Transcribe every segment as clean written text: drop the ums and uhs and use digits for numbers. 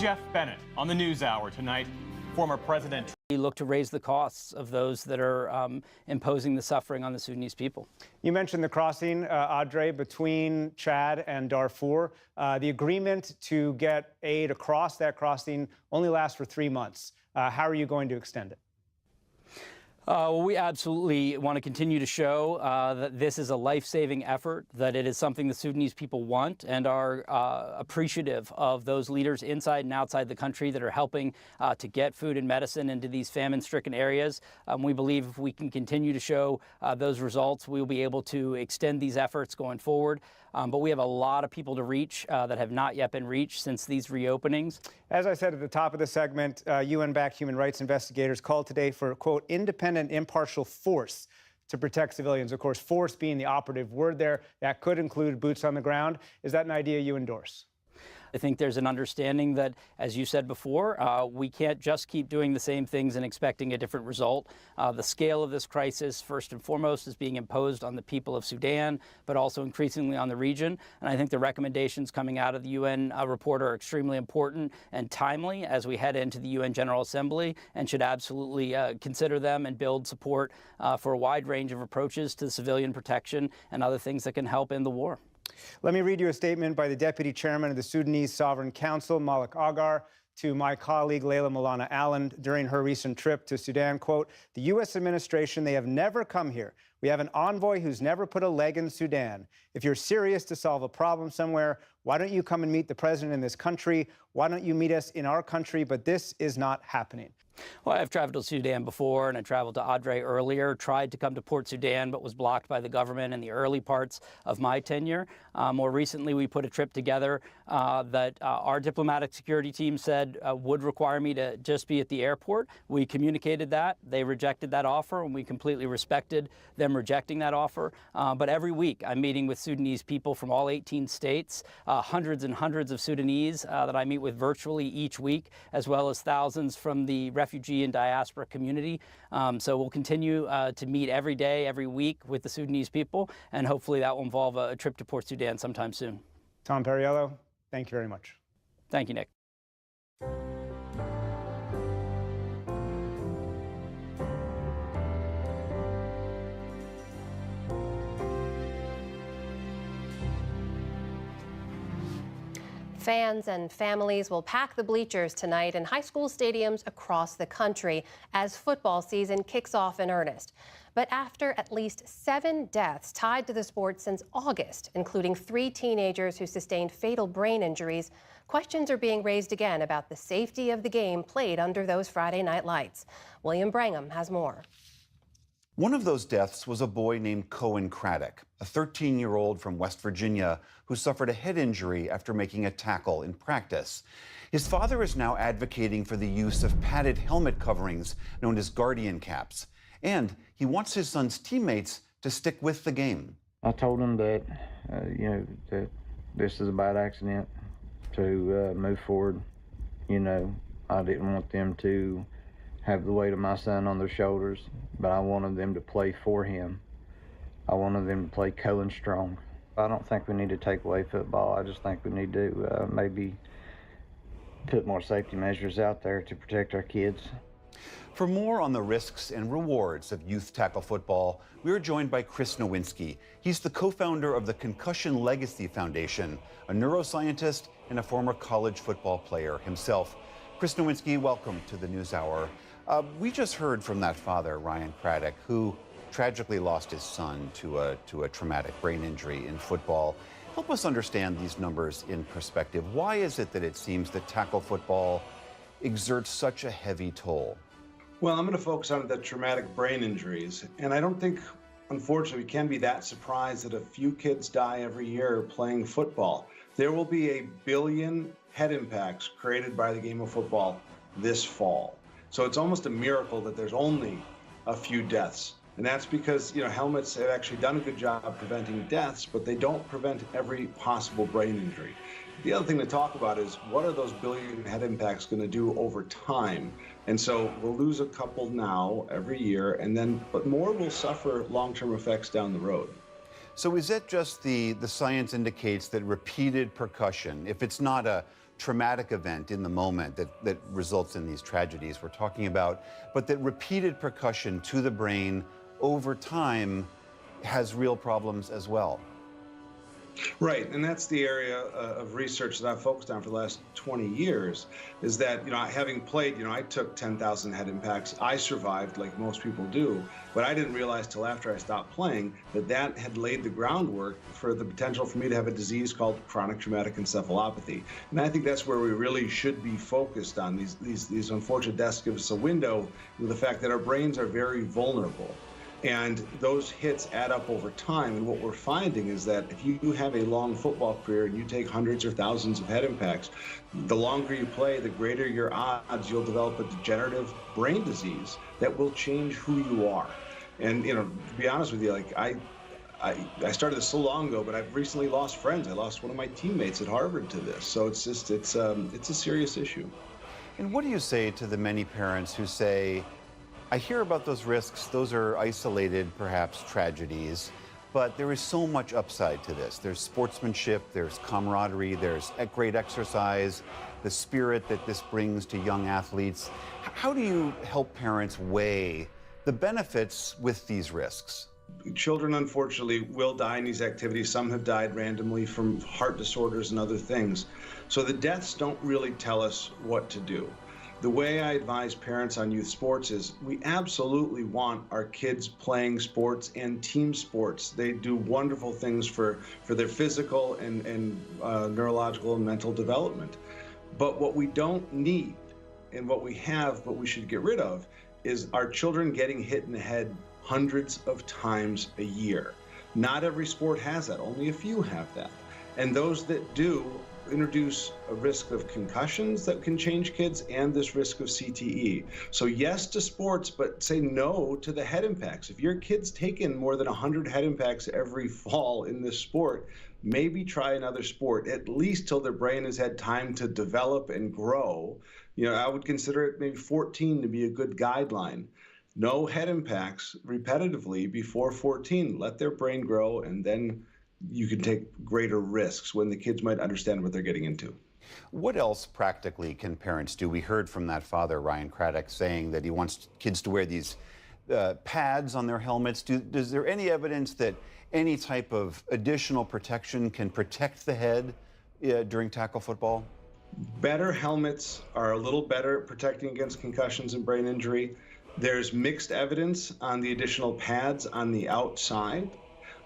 Jeff Bennett on the NewsHour tonight. Former President We look to raise the costs of those that are imposing the suffering on the Sudanese people. You mentioned the crossing, Audrey, between Chad and Darfur. The agreement to get aid across that crossing only lasts for 3 months. How are you going to extend it? Well, we absolutely want to continue to show that this is a life-saving effort, that it is something the Sudanese people want and are appreciative of those leaders inside and outside the country that are helping to get food and medicine into these famine-stricken areas. We believe if we can continue to show those results, we'll be able to extend these efforts going forward. But we have a lot of people to reach that have not yet been reached since these reopenings. As I said at the top of the segment, UN-backed human rights investigators called today for, quote, independent, impartial force to protect civilians. Of course, force being the operative word there. That could include boots on the ground. Is that an idea you endorse? I think there's an understanding that, as you said before, we can't just keep doing the same things and expecting a different result. The scale of this crisis, first and foremost, is being imposed on the people of Sudan, but also increasingly on the region. And I think the recommendations coming out of the UN report are extremely important and timely as we head into the UN General Assembly, and should absolutely consider them and build support for a wide range of approaches to civilian protection and other things that can help end the war. Let me read you a statement by the Deputy Chairman of the Sudanese Sovereign Council, Malik Agar, to my colleague Layla Milana Allen during her recent trip to Sudan. Quote, the U.S. administration, they have never come here. We have an envoy who's never put a leg in Sudan. If you're serious to solve a problem somewhere, why don't you come and meet the president in this country? Why don't you meet us in our country? But this is not happening. Well, I've traveled to Sudan before, and I traveled to Audrey earlier, tried to come to Port Sudan, but was blocked by the government in the early parts of my tenure. More recently, we put a trip together that our diplomatic security team said would require me to just be at the airport. We communicated that. They rejected that offer, and we completely respected them rejecting that offer. But every week, I'm meeting with Sudanese people from all 18 states, hundreds and hundreds of Sudanese that I meet with virtually each week, as well as thousands from the refugee and diaspora community. So we'll continue to meet every day, every week with the Sudanese people, and hopefully that will involve a trip to Port Sudan sometime soon. Tom Perriello, thank you very much. Thank you, Nick. Fans and families will pack the bleachers tonight in high school stadiums across the country as football season kicks off in earnest. But after at least 7 deaths tied to the sport since August, including 3 teenagers who sustained fatal brain injuries, questions are being raised again about the safety of the game played under those Friday night lights. William Brangham has more. One of those deaths was a boy named Cohen Craddock, a 13-year-old from West Virginia who suffered a head injury after making a tackle in practice. His father is now advocating for the use of padded helmet coverings known as guardian caps, and he wants his son's teammates to stick with the game. I told him that, that this is a bad accident, to move forward. I didn't want them to have the weight of my son on their shoulders, but I wanted them to play for him. I wanted them to play Cohen strong. I don't think we need to take away football. I just think we need to maybe put more safety measures out there to protect our kids. For more on the risks and rewards of youth tackle football, we are joined by Chris Nowinski. He's the co-founder of the Concussion Legacy Foundation, a neuroscientist and a former college football player himself. Chris Nowinski, welcome to the NewsHour. We just heard from that father, Ryan Craddock, who tragically lost his son to a traumatic brain injury in football. Help us understand these numbers in perspective. Why is it that it seems that tackle football exerts such a heavy toll? Well, I'm going to focus on the traumatic brain injuries. And I don't think, unfortunately, we can be that surprised that a few kids die every year playing football. There will be 1 billion head impacts created by the game of football this fall. So it's almost a miracle that there's only a few deaths. And that's because, helmets have actually done a good job preventing deaths, but they don't prevent every possible brain injury. The other thing to talk about is what are those billion head impacts going to do over time? And so we'll lose a couple now every year, but more will suffer long-term effects down the road. So is it just the science indicates that repeated percussion, if it's not a traumatic event in the moment that results in these tragedies we're talking about, but that repeated percussion to the brain over time has real problems as well. Right, and that's the area of research that I've focused on for the last 20 years, is that, having played, I took 10,000 head impacts. I survived like most people do, but I didn't realize till after I stopped playing that had laid the groundwork for the potential for me to have a disease called chronic traumatic encephalopathy. And I think that's where we really should be focused on. These unfortunate deaths give us a window with the fact that our brains are very vulnerable. And those hits add up over time. And what we're finding is that if you have a long football career and you take hundreds or thousands of head impacts, the longer you play, the greater your odds you'll develop a degenerative brain disease that will change who you are. And, to be honest with you, like I started this so long ago, but I've recently lost friends. I lost one of my teammates at Harvard to this. So it's a serious issue. And what do you say to the many parents who say, I hear about those risks, those are isolated, perhaps, tragedies, but there is so much upside to this. There's sportsmanship, there's camaraderie, there's great exercise, the spirit that this brings to young athletes. How do you help parents weigh the benefits with these risks? Children, unfortunately, will die in these activities. Some have died randomly from heart disorders and other things. So the deaths don't really tell us what to do. The way I advise parents on youth sports is we absolutely want our kids playing sports and team sports. They do wonderful things for their physical and neurological and mental development. But what we don't need, and what we have but we should get rid of, is our children getting hit in the head hundreds of times a year. Not every sport has that. Only a few have that. And those that do introduce a risk of concussions that can change kids and this risk of CTE. So yes to sports, but say no to the head impacts. If your kid's taken more than 100 head impacts every fall in this sport, maybe try another sport, at least till their brain has had time to develop and grow. I would consider it maybe 14 to be a good guideline. No head impacts repetitively before 14. Let their brain grow, and then you can take greater risks when the kids might understand what they're getting into. What else practically can parents do? We heard from that father, Ryan Craddock, saying that he wants kids to wear these pads on their helmets. Is there any evidence that any type of additional protection can protect the head during tackle football? Better helmets are a little better at protecting against concussions and brain injury. There's mixed evidence on the additional pads on the outside.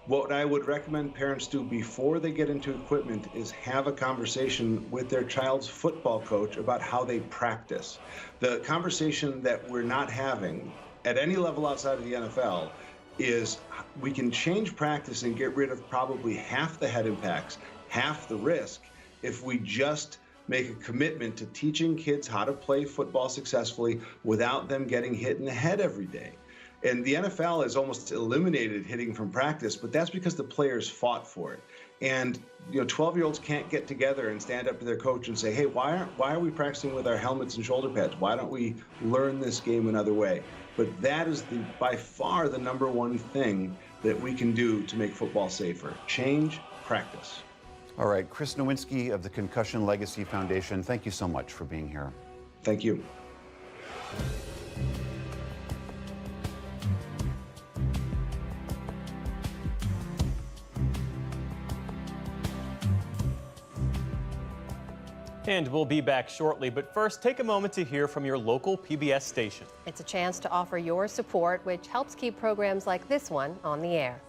What I would recommend parents do before they get into equipment is have a conversation with their child's football coach about how they practice. The conversation that we're not having at any level outside of the NFL is we can change practice and get rid of probably half the head impacts, half the risk, if we just make a commitment to teaching kids how to play football successfully without them getting hit in the head every day. And the NFL has almost eliminated hitting from practice, but that's because the players fought for it. And 12-year-olds can't get together and stand up to their coach and say, hey, why are we practicing with our helmets and shoulder pads? Why don't we learn this game another way? But that is by far the number one thing that we can do to make football safer. Change practice. All right, Chris Nowinski of the Concussion Legacy Foundation, thank you so much for being here. Thank you. And we'll be back shortly, but first, take a moment to hear from your local PBS station. It's a chance to offer your support, which helps keep programs like this one on the air.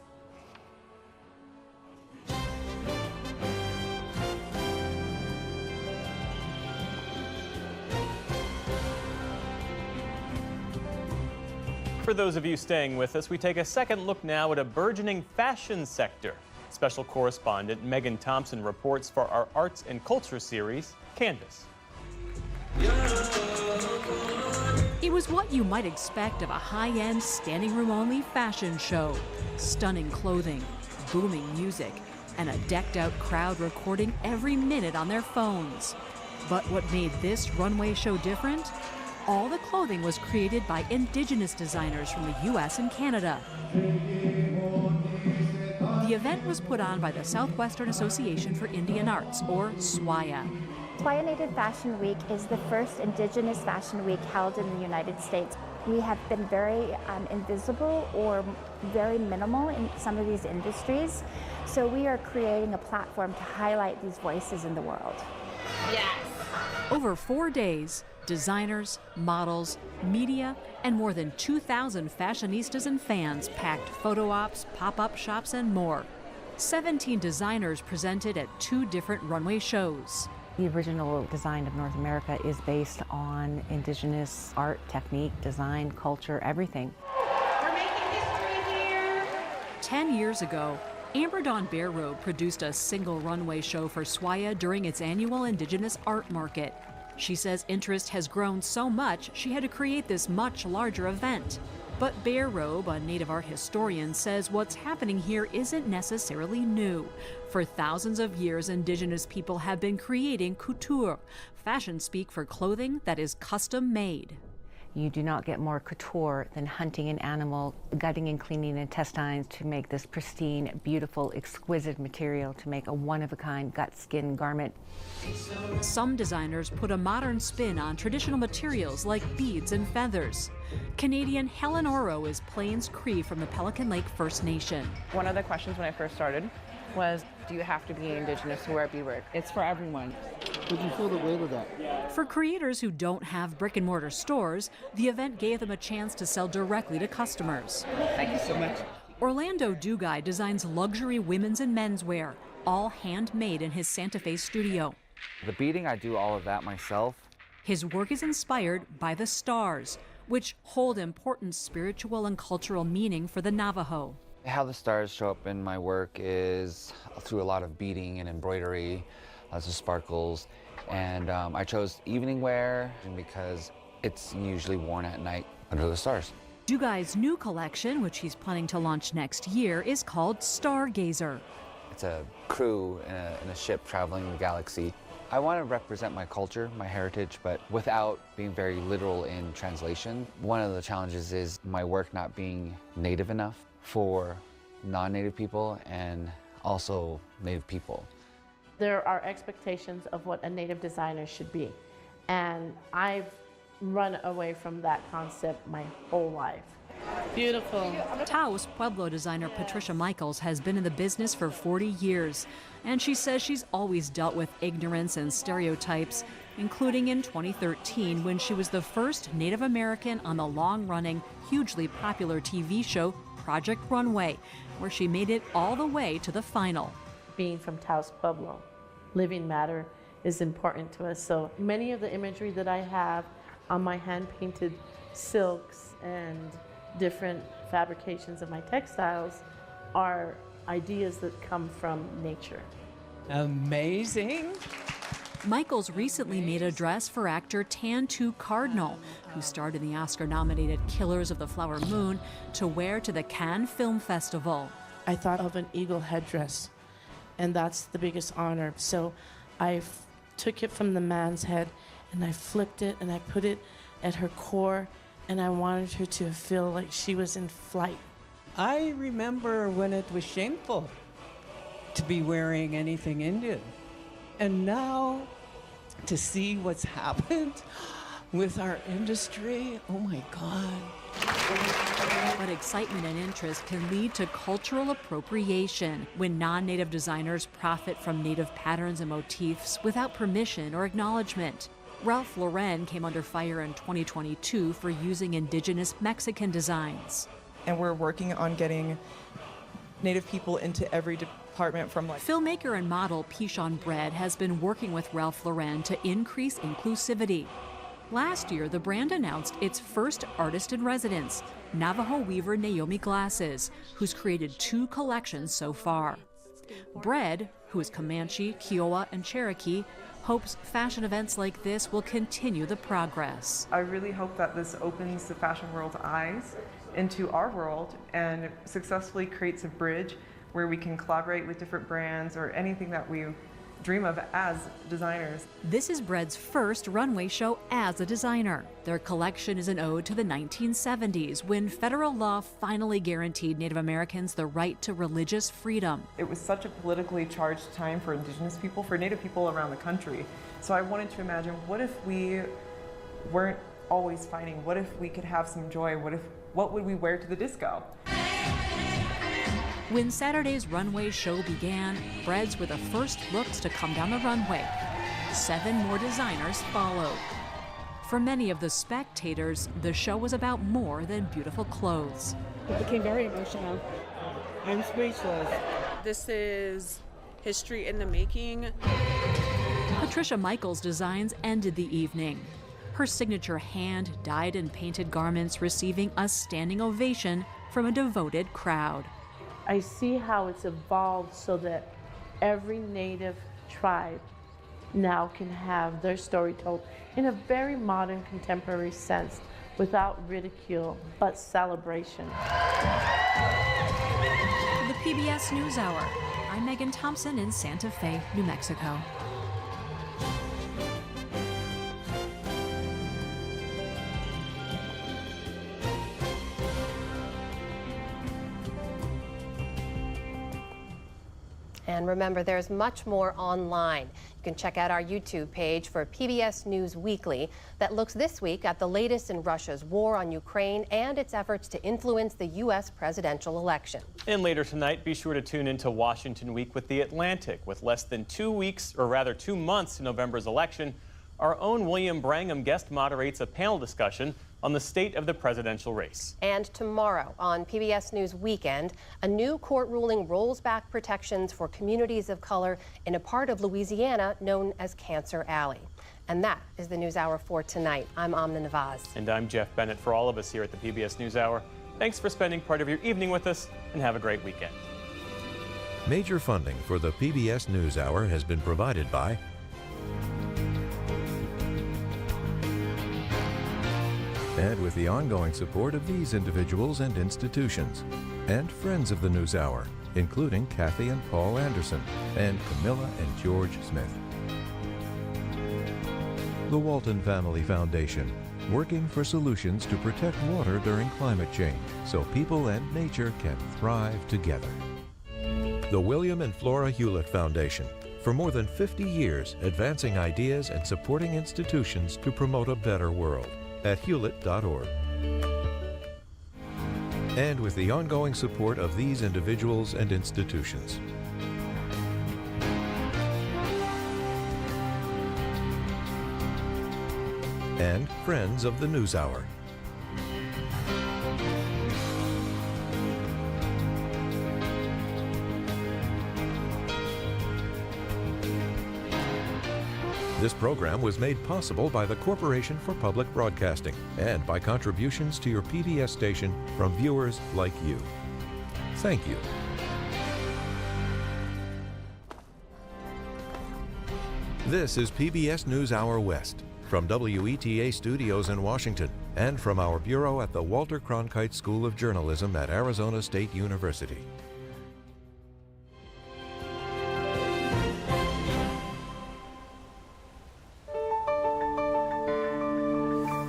For those of you staying with us, we take a second look now at a burgeoning fashion sector. Special correspondent Megan Thompson reports for our Arts and Culture series, Canvas. It was what you might expect of a high-end, standing-room-only fashion show. Stunning clothing, booming music, and a decked-out crowd recording every minute on their phones. But what made this runway show different? All the clothing was created by indigenous designers from the U.S. and Canada. The event was put on by the Southwestern Association for Indian Arts, or SWAIA. Swaya Native Fashion Week is the first Indigenous Fashion Week held in the United States. We have been very invisible or very minimal in some of these industries, so we are creating a platform to highlight these voices in the world. Yes. Over 4 days, designers, models, media, and more than 2,000 fashionistas and fans packed photo ops, pop-up shops, and more. 17 designers presented at 2 different runway shows. The original design of North America is based on indigenous art, technique, design, culture, everything. We're making history here. 10 years ago, Amber Dawn Bear Road produced a single runway show for Swaya during its annual Indigenous Art Market. She says interest has grown so much she had to create this much larger event. But Bear Robe, a Native art historian, says what's happening here isn't necessarily new. For thousands of years, Indigenous people have been creating couture, fashion speak for clothing that is custom made. You do not get more couture than hunting an animal, gutting and cleaning intestines to make this pristine, beautiful, exquisite material to make a one-of-a-kind gut-skin garment. Some designers put a modern spin on traditional materials like beads and feathers. Canadian Helen Oro is Plains Cree from the Pelican Lake First Nation. One of the questions when I first started was, do you have to be Indigenous to wear beadwork? It's for everyone. Did you feel the weight of that? For creators who don't have brick-and-mortar stores, the event gave them a chance to sell directly to customers. Thank you so much. Orlando Dugay designs luxury women's and men's wear, all handmade in his Santa Fe studio. The beading, I do all of that myself. His work is inspired by the stars, which hold important spiritual and cultural meaning for the Navajo. How the stars show up in my work is through a lot of beading and embroidery, lots of sparkles, and I chose evening wear because it's usually worn at night under the stars. Dugay's new collection, which he's planning to launch next year, is called Stargazer. It's a crew in a ship traveling the galaxy. I want to represent my culture, my heritage, but without being very literal in translation. One of the challenges is my work not being native enough for non-native people and also native people. There are expectations of what a native designer should be, and I've run away from that concept my whole life. Beautiful. Taos Pueblo designer Patricia Michaels has been in the business for 40 years, and she says she's always dealt with ignorance and stereotypes, including in 2013 when she was the first Native American on the long-running, hugely popular TV show Project Runway, where she made it all the way to the final. Being from Taos Pueblo, living matter is important to us, so many of the imagery that I have on my hand-painted silks and different fabrications of my textiles are ideas that come from nature. Amazing. Michaels recently made a dress for actor Tantu Cardinal, who starred in the Oscar-nominated Killers of the Flower Moon, to wear to the Cannes Film Festival. I thought of an eagle headdress, and that's the biggest honor. So I took it from the man's head, and I flipped it, and I put it at her core, and I wanted her to feel like she was in flight. I remember when it was shameful to be wearing anything Indian. And now to see what's happened with our industry, oh my God. But excitement and interest can lead to cultural appropriation when non-native designers profit from native patterns and motifs without permission or acknowledgement. Ralph Lauren came under fire in 2022 for using indigenous Mexican designs. And we're working on getting native people into every department from like... Filmmaker and model Pishon Bread has been working with Ralph Lauren to increase inclusivity. Last year, the brand announced its first artist in residence, Navajo weaver Naomi Glasses, who's created 2 collections so far. Bread, who is Comanche, Kiowa, and Cherokee, hopes fashion events like this will continue the progress. I really hope that this opens the fashion world's eyes into our world and successfully creates a bridge where we can collaborate with different brands or anything that we dream of as designers. This is Bread's first runway show as a designer. Their collection is an ode to the 1970s, when federal law finally guaranteed Native Americans the right to religious freedom. It was such a politically charged time for Indigenous people, for Native people around the country. So I wanted to imagine, what if we weren't always fighting? What if we could have some joy? What would we wear to the disco? When Saturday's runway show began, Breads were the first looks to come down the runway. 7 more designers followed. For many of the spectators, the show was about more than beautiful clothes. It became very emotional. I'm speechless. This is history in the making. Patricia Michaels' designs ended the evening. Her signature hand-dyed and painted garments receiving a standing ovation from a devoted crowd. I see how it's evolved so that every Native tribe now can have their story told in a very modern, contemporary sense, without ridicule, but celebration. For the PBS NewsHour, I'm Megan Thompson in Santa Fe, New Mexico. And remember, there's much more online. You can check out our YouTube page for PBS News Weekly that looks this week at the latest in Russia's war on Ukraine and its efforts to influence the U.S. presidential election. And later tonight, be sure to tune into Washington Week with The Atlantic. With less than 2 weeks, or rather 2 months to November's election, our own William Brangham guest moderates a panel discussion on the state of the presidential race. And tomorrow on PBS News Weekend, a new court ruling rolls back protections for communities of color in a part of Louisiana known as Cancer Alley. And that is the NewsHour for tonight. I'm Amna Nawaz. And I'm Jeff Bennett. For all of us here at the PBS NewsHour, thanks for spending part of your evening with us, and have a great weekend. Major funding for the PBS NewsHour has been provided by and with the ongoing support of these individuals and institutions, and friends of the NewsHour, including Kathy and Paul Anderson, and Camilla and George Smith. The Walton Family Foundation, working for solutions to protect water during climate change, so people and nature can thrive together. The William and Flora Hewlett Foundation, for more than 50 years advancing ideas and supporting institutions to promote a better world, at hewlett.org. And with the ongoing support of these individuals and institutions. And friends of the NewsHour. This program was made possible by the Corporation for Public Broadcasting and by contributions to your PBS station from viewers like you. Thank you. This is PBS NewsHour West from WETA Studios in Washington and from our bureau at the Walter Cronkite School of Journalism at Arizona State University.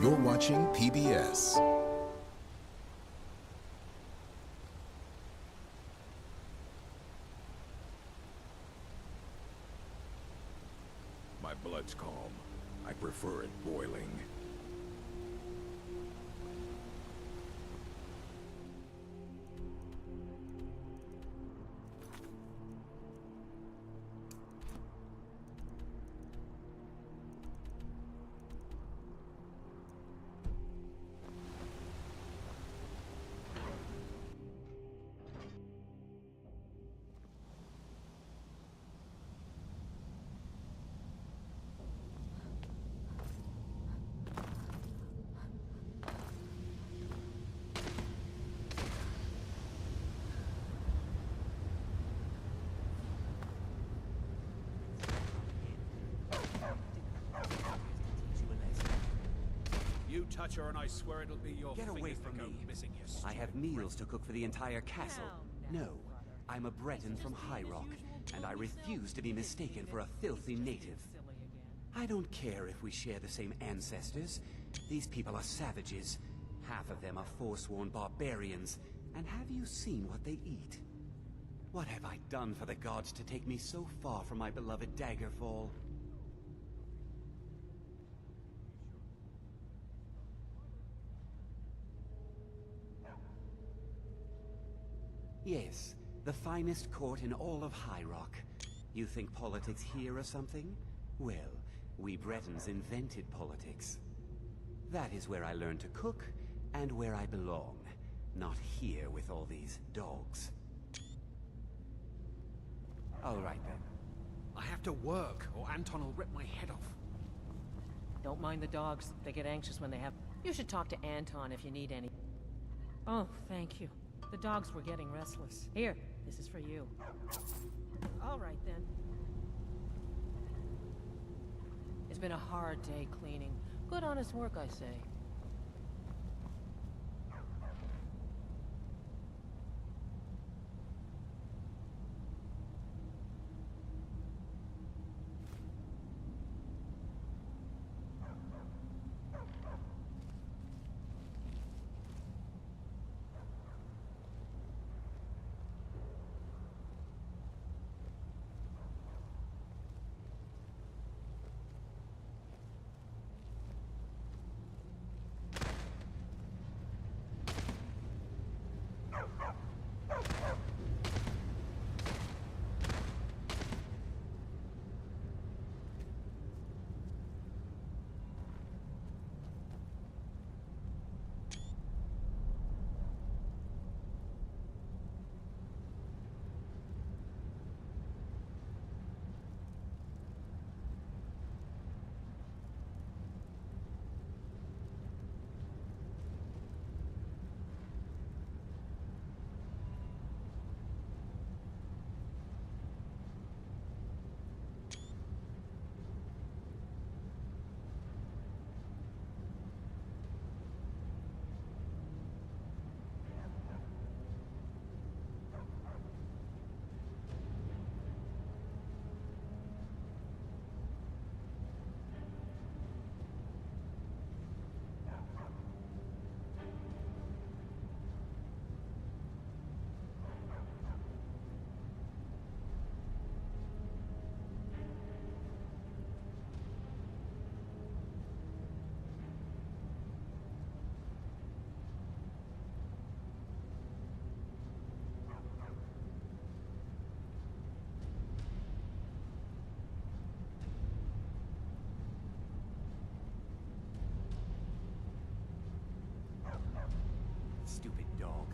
You're watching PBS. My blood's calm. I prefer it boiling. You touch her and I swear it'll be your Get away from me. Missing your I have meals to cook for the entire castle. No, I'm a Breton from High Rock. and I refuse to be mistaken for a filthy native. I don't care if we share the same ancestors. These people are savages. Half of them are forsworn barbarians. And have you seen what they eat? What have I done for the gods to take me so far from my beloved Daggerfall? Yes, the finest court in all of High Rock. You think politics here or something? Well, we Bretons invented politics. That is where I learned to cook, and where I belong. Not here with all these dogs. All right then. I have to work, or Anton will rip my head off. Don't mind the dogs. They get anxious when they have... You should talk to Anton if you need any. Oh, thank you. The dogs were getting restless. Here, this is for you. All right, then. It's been a hard day cleaning. Good, honest work, I say. Stupid dog.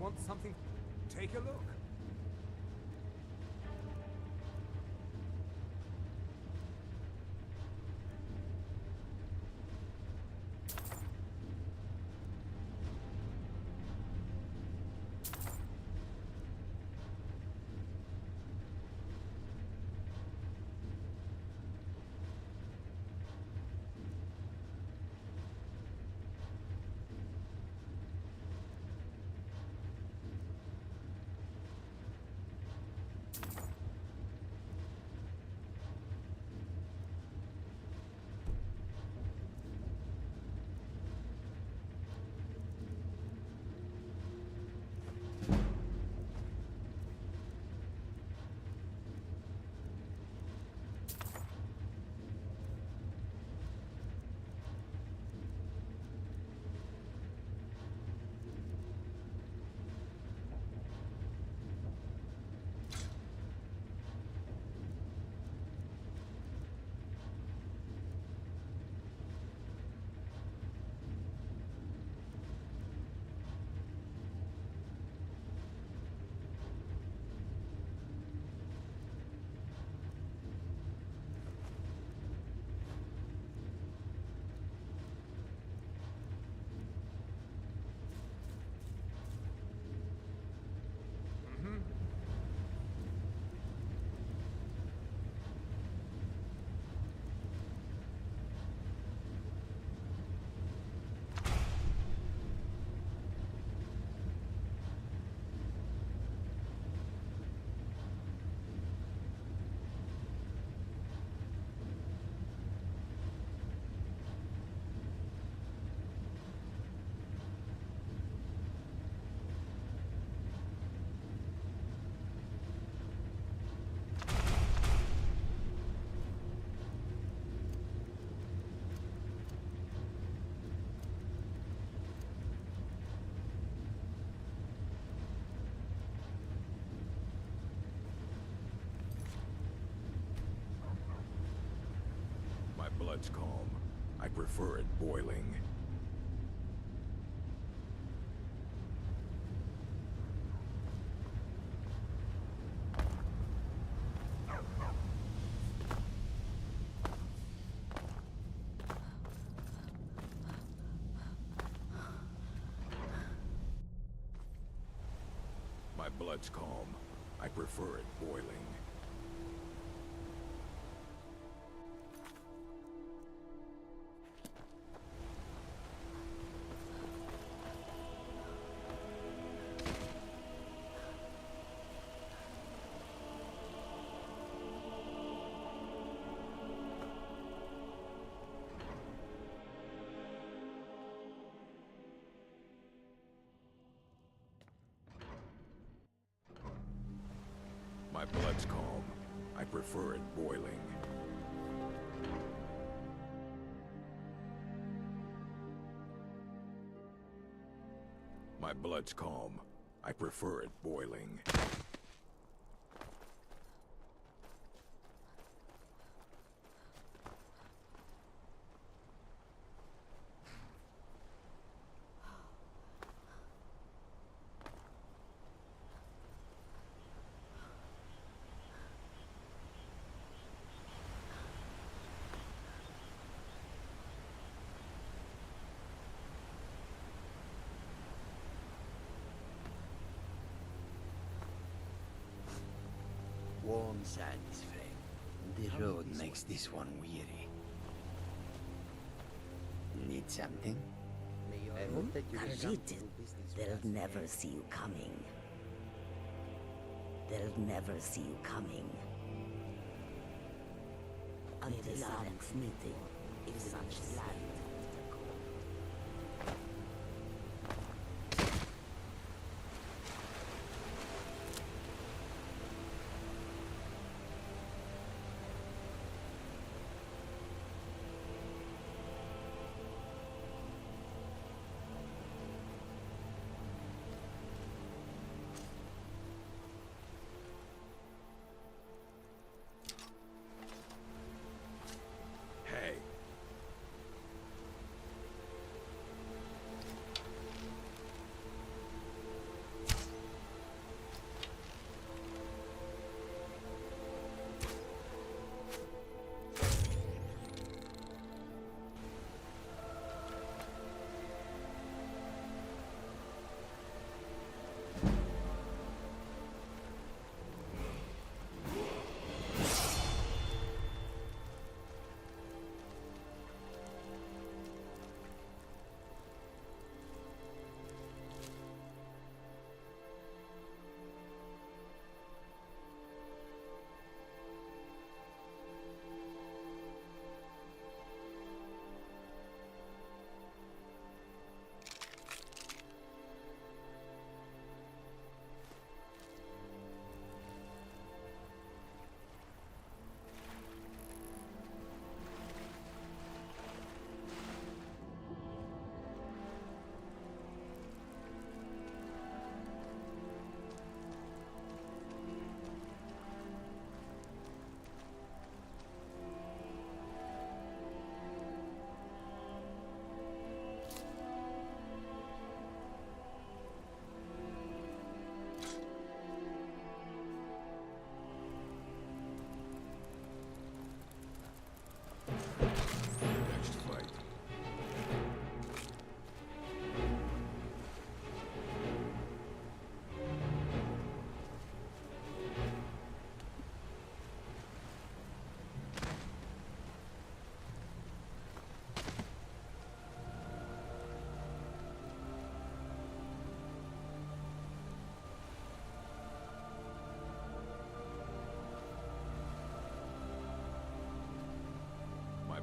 Want something? Take a look. Blood's calm. I prefer it boiling. My blood's calm. I prefer it boiling. My blood's calm. I prefer it boiling. My blood's calm. I prefer it boiling. Warm sands, friend. The road makes this one weary. Need something? I hope that you Khajiit, they'll never see you coming. They'll never see you coming. Until our next meeting, if such land.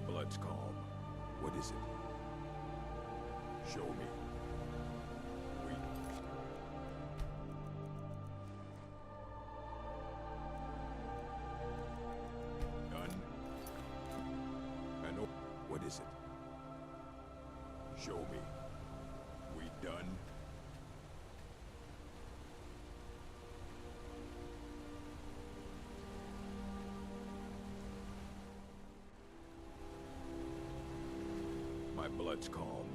blood's calm. What is it? Show me. Wait. Done? And what is it? Show me. We done? My blood's calm.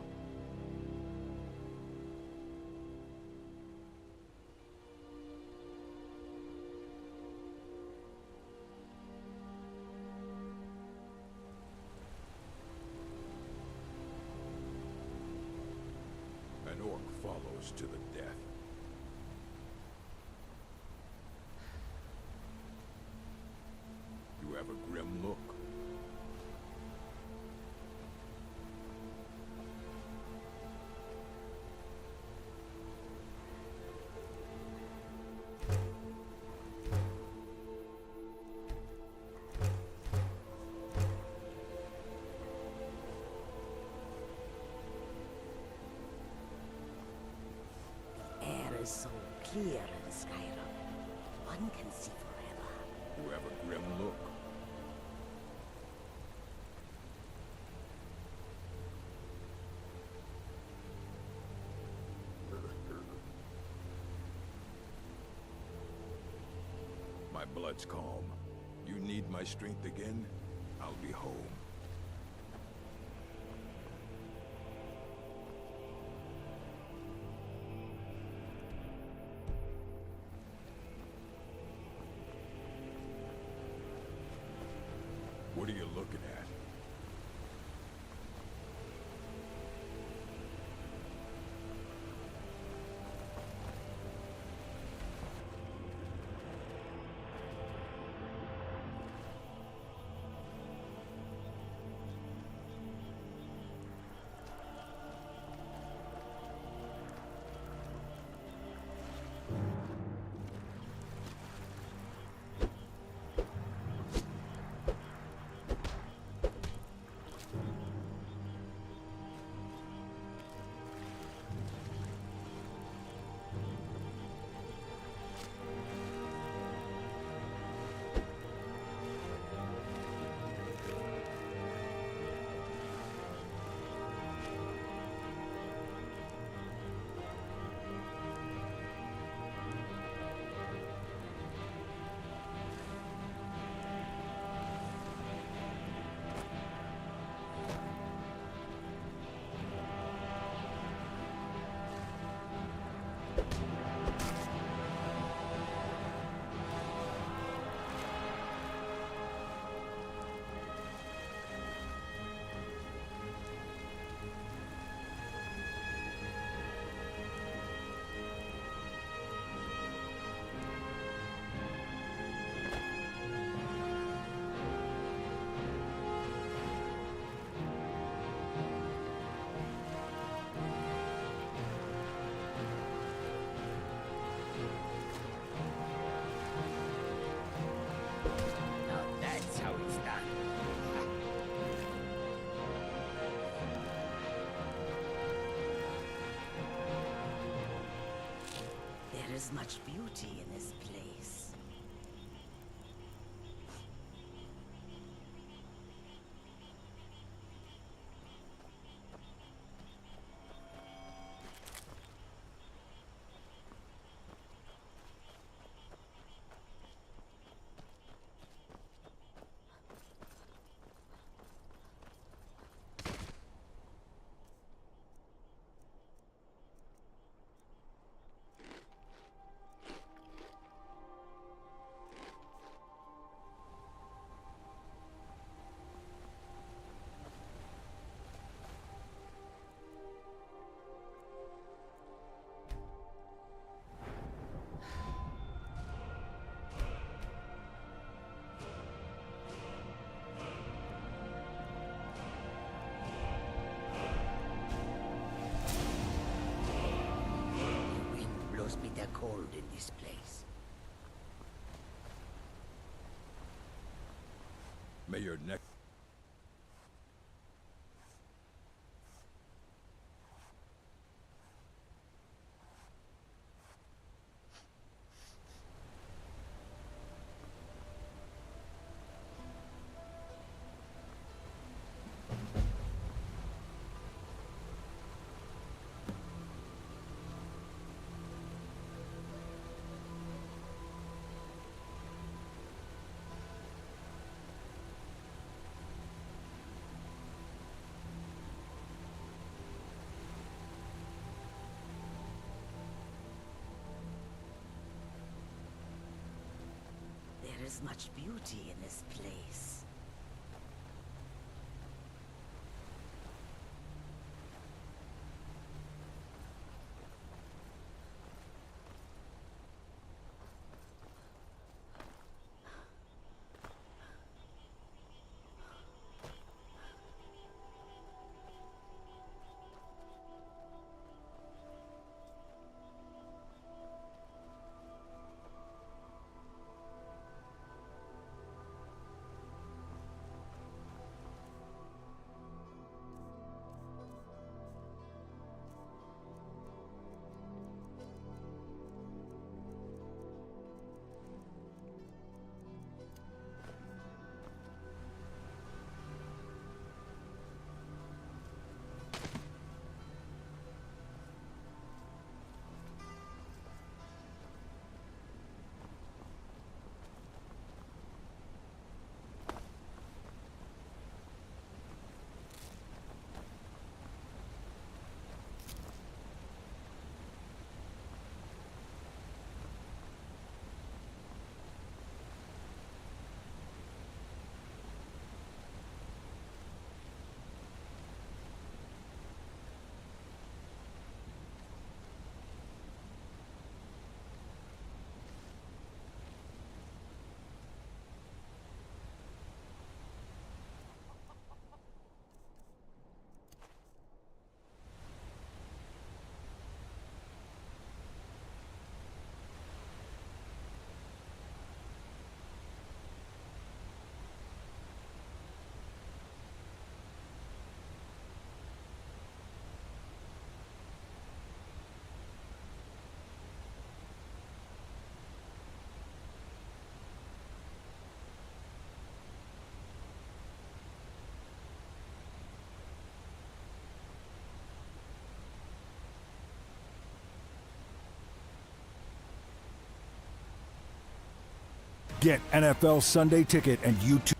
An orc follows to the death. You have a grim look. Is so clear in Skyrim. One can see forever. You have a grim look. My blood's calm. You need my strength again? I'll be home. What are you looking at? There is much beauty in this place. Bitter cold in this place. May your neck... There is much beauty in this place. Get NFL Sunday Ticket and YouTube.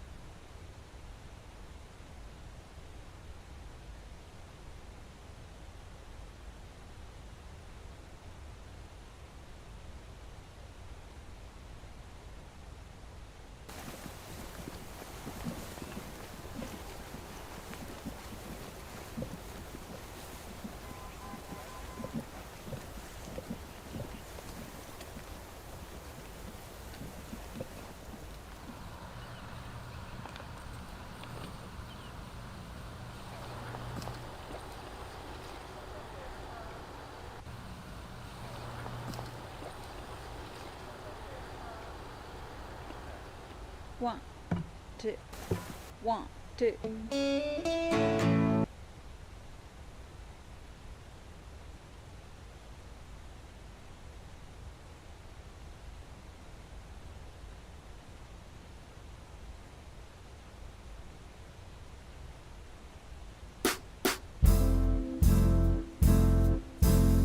One, two, 1, 2.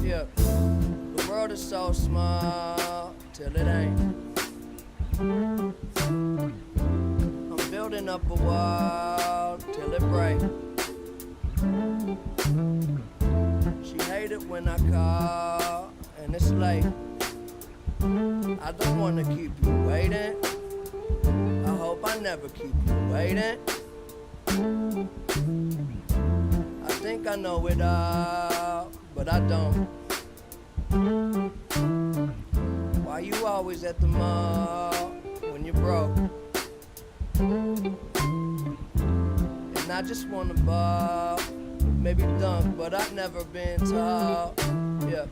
Yeah, the world is so small till it ain't. I'm building up a wall till it break. She hate it when I call and it's late. I don't wanna keep you waiting. I hope I never keep you waiting. I think I know it all, but I don't. Why you always at the mall when you're broke? And I just wanna ball, maybe dunk, but I've never been tall. Yeah,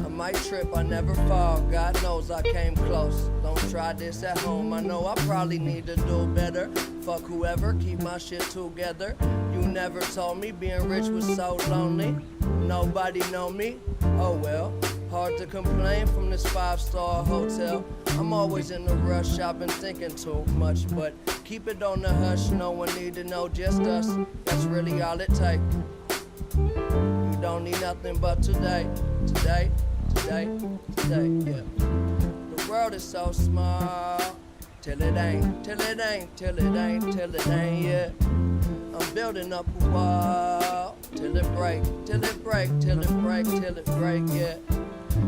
I might trip, I never fall. God knows I came close. Don't try this at home. I know I probably need to do better. Fuck whoever, keep my shit together. You never told me being rich was so lonely. Nobody know me. Oh well. Hard to complain from this 5-star hotel. I'm always in a rush, I've been thinking too much, but keep it on the hush, no one need to know, just us. That's really all it takes. You don't need nothing but today, today, today, today, yeah. The world is so small, till it ain't, till it ain't, till it ain't, till it ain't, yeah. I'm building up a wall, till it break, till it break, till it break, till it break, yeah.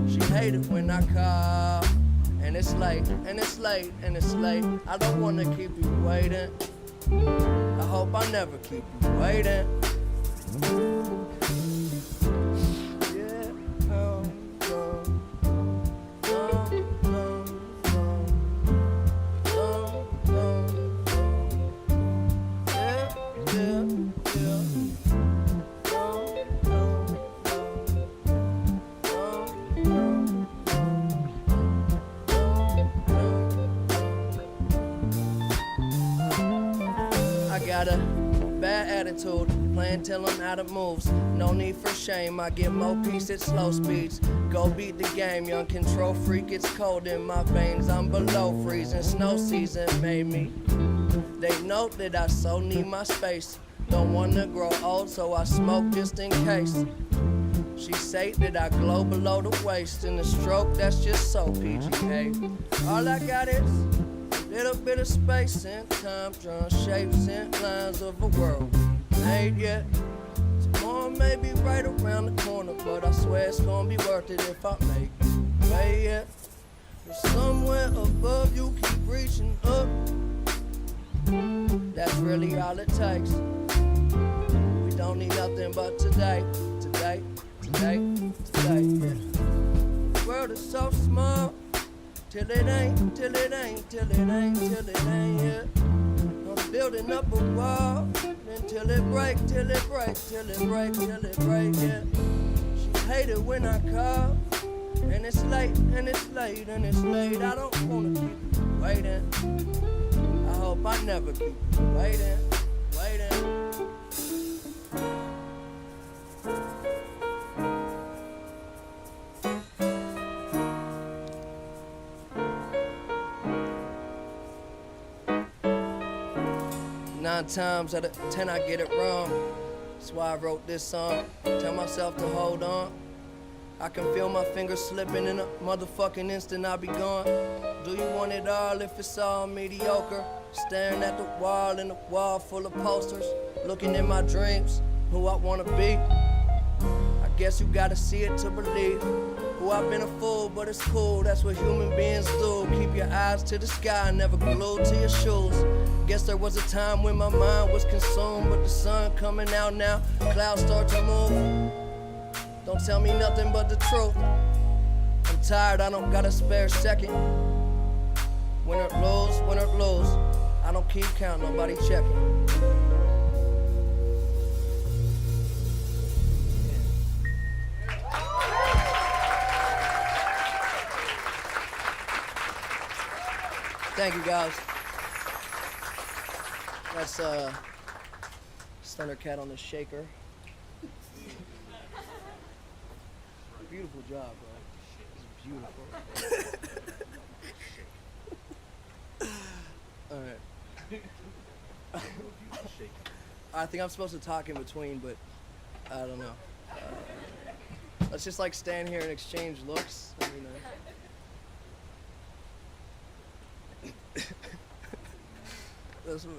She hate it when I call, and it's late, and it's late, and it's late. I don't wanna keep you waiting. I hope I never keep you waiting. Playing till I'm out of moves. No need for shame. I get more peace at slow speeds. Go beat the game, young control freak. It's cold in my veins. I'm below freezing. Snow season made me. They know that I so need my space. Don't wanna grow old, so I smoke just in case. She say that I glow below the waist. In the stroke, that's just so PGA. All I got is a little bit of space and time, drawing shapes and lines of a world made yet. Tomorrow may be right around the corner, but I swear it's gonna be worth it if I make it way yet. But somewhere above you keep reaching up. That's really all it takes. We don't need nothing but today, today, today, today, yeah. The world is so small, till it ain't, till it ain't, till it ain't, till it ain't, yeah. I'm building up a wall, until it break, till it break, till it break, till it break, yeah. She hate it when I call, and it's late, and it's late, and it's late. I don't wanna keep you waiting. I hope I never keep you waiting, waiting. Nine times out of 10 I get it wrong. That's why I wrote this song. Tell myself to hold on. I can feel my fingers slipping in a motherfucking instant, I'll be gone. Do you want it all if it's all mediocre? Staring at the wall and the wall full of posters. Looking in my dreams, who I wanna be. I guess you gotta see it to believe. Who I've been a fool, but it's cool, that's what human beings do. Keep your eyes to the sky, never glued to your shoes. Guess there was a time when my mind was consumed, but the sun coming out now, clouds start to move. Don't tell me nothing but the truth. I'm tired, I don't got a spare second. Win or lose, I don't keep count, nobody checking. Thank you, guys. That's Thundercat on the shaker. Beautiful job, bro. Beautiful. All right. I think I'm supposed to talk in between, but I don't know. Let's just like stand here and exchange looks. I mean, that's what,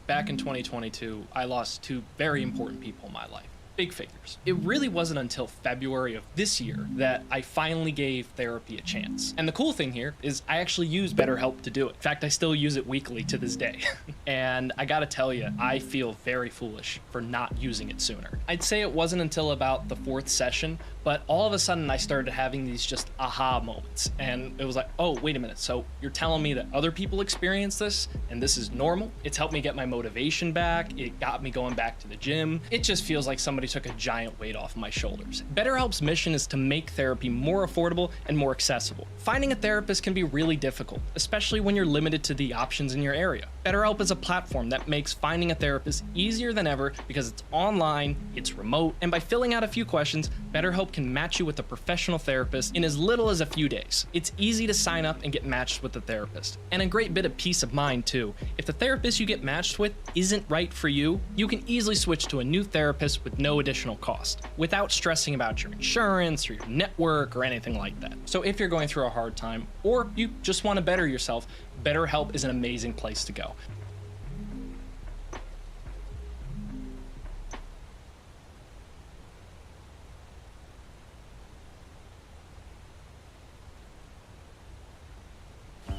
Back in 2022, I lost two very important people in my life. Big figures. It really wasn't until February of this year that I finally gave therapy a chance. And the cool thing here is I actually use BetterHelp to do it. In fact, I still use it weekly to this day. And I gotta tell you, I feel very foolish for not using it sooner. I'd say it wasn't until about the 4th session, but all of a sudden I started having these just aha moments. And it was like, oh, wait a minute. So you're telling me that other people experience this and this is normal? It's helped me get my motivation back. It got me going back to the gym. It just feels like somebody took a giant weight off my shoulders. BetterHelp's mission is to make therapy more affordable and more accessible. Finding a therapist can be really difficult, especially when you're limited to the options in your area. BetterHelp is a platform that makes finding a therapist easier than ever because it's online, it's remote, and by filling out a few questions, BetterHelp can match you with a professional therapist in as little as a few days. It's easy to sign up and get matched with a therapist. And a great bit of peace of mind too. If the therapist you get matched with isn't right for you, you can easily switch to a new therapist with no additional cost, without stressing about your insurance or your network or anything like that. So if you're going through a hard time, or you just want to better yourself, BetterHelp is an amazing place to go.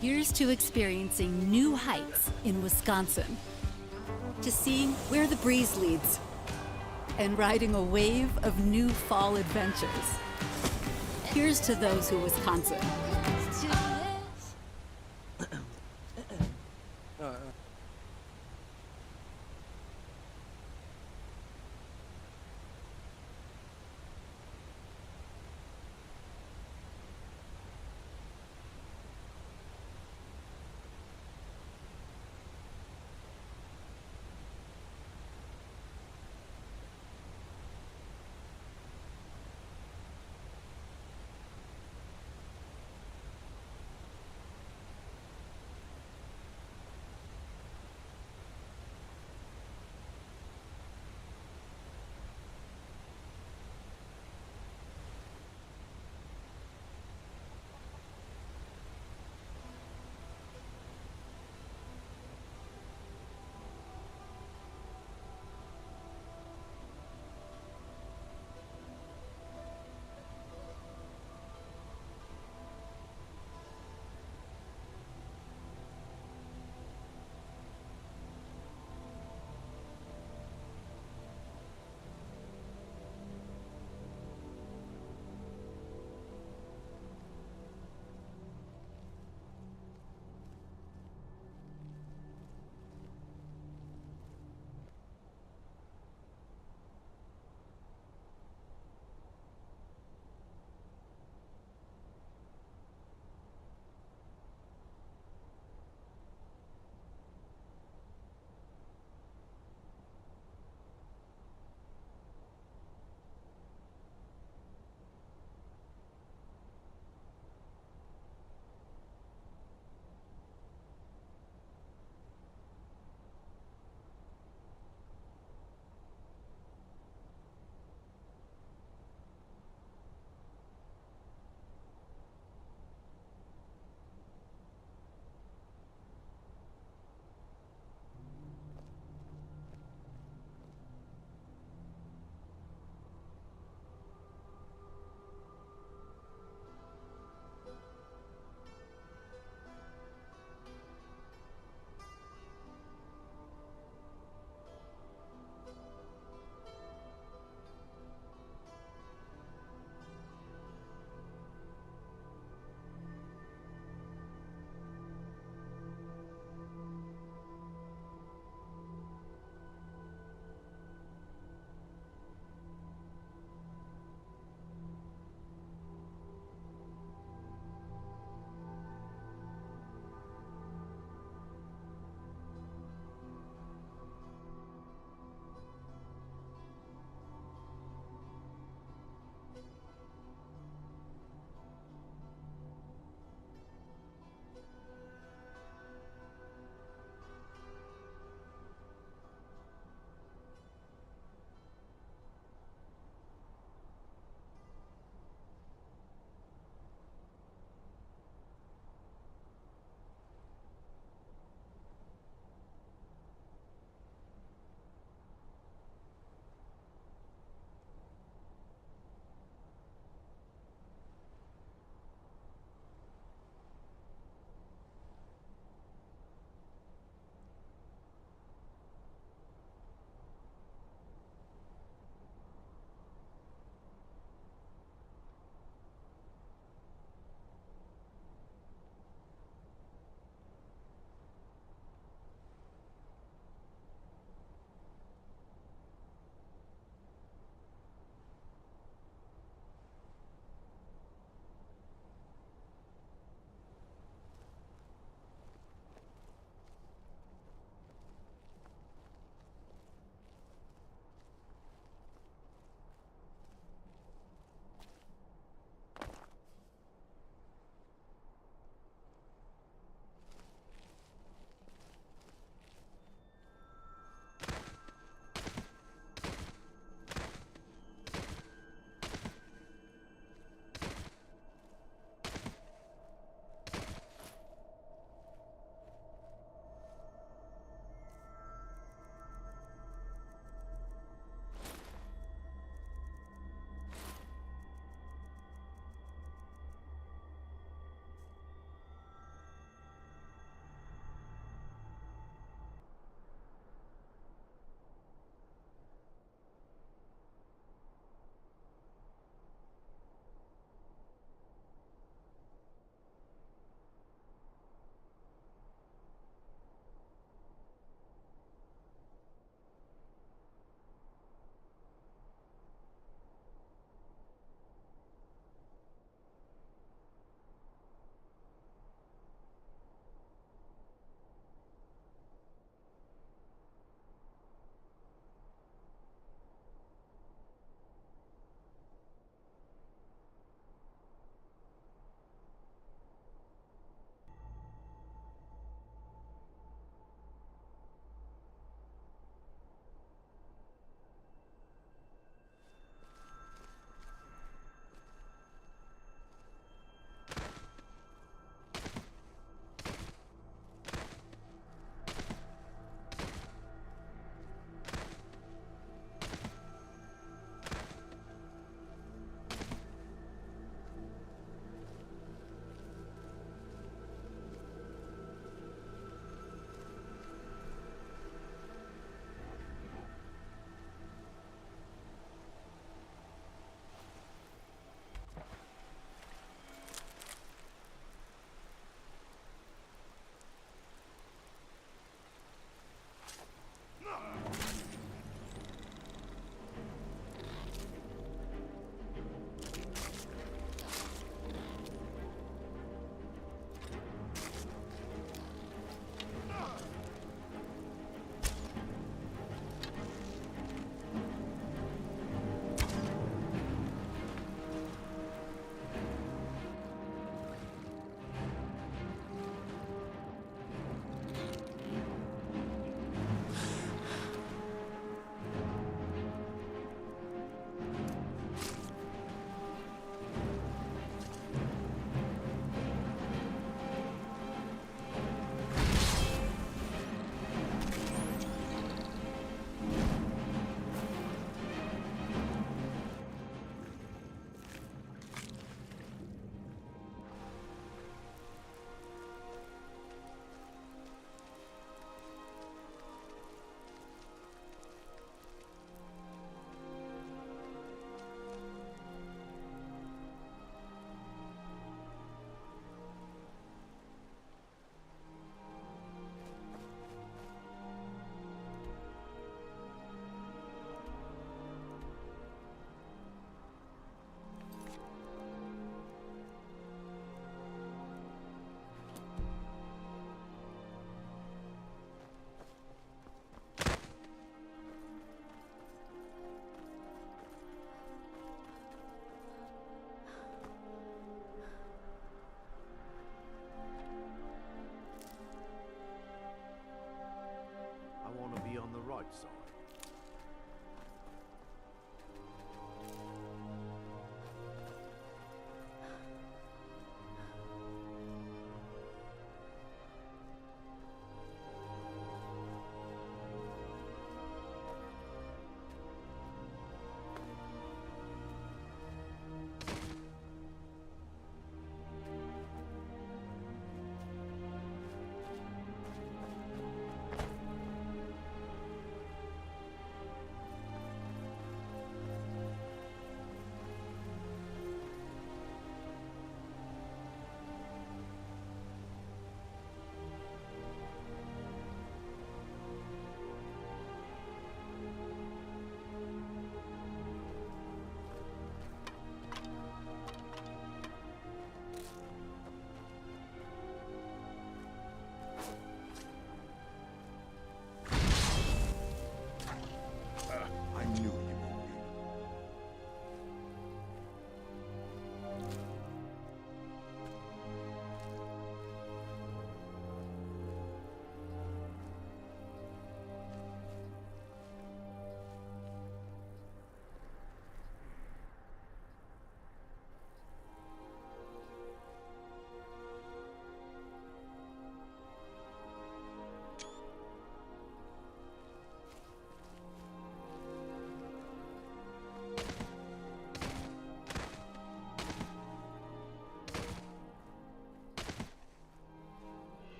Here's to experiencing new heights in Wisconsin, to seeing where the breeze leads, and riding a wave of new fall adventures. Here's to those who Wisconsin.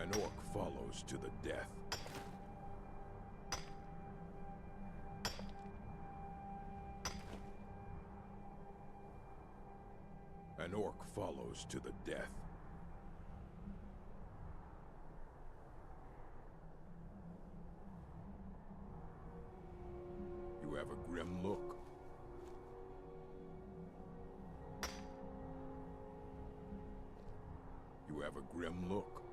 An orc follows to the death. An orc follows to the death. You have a grim look. You have a grim look.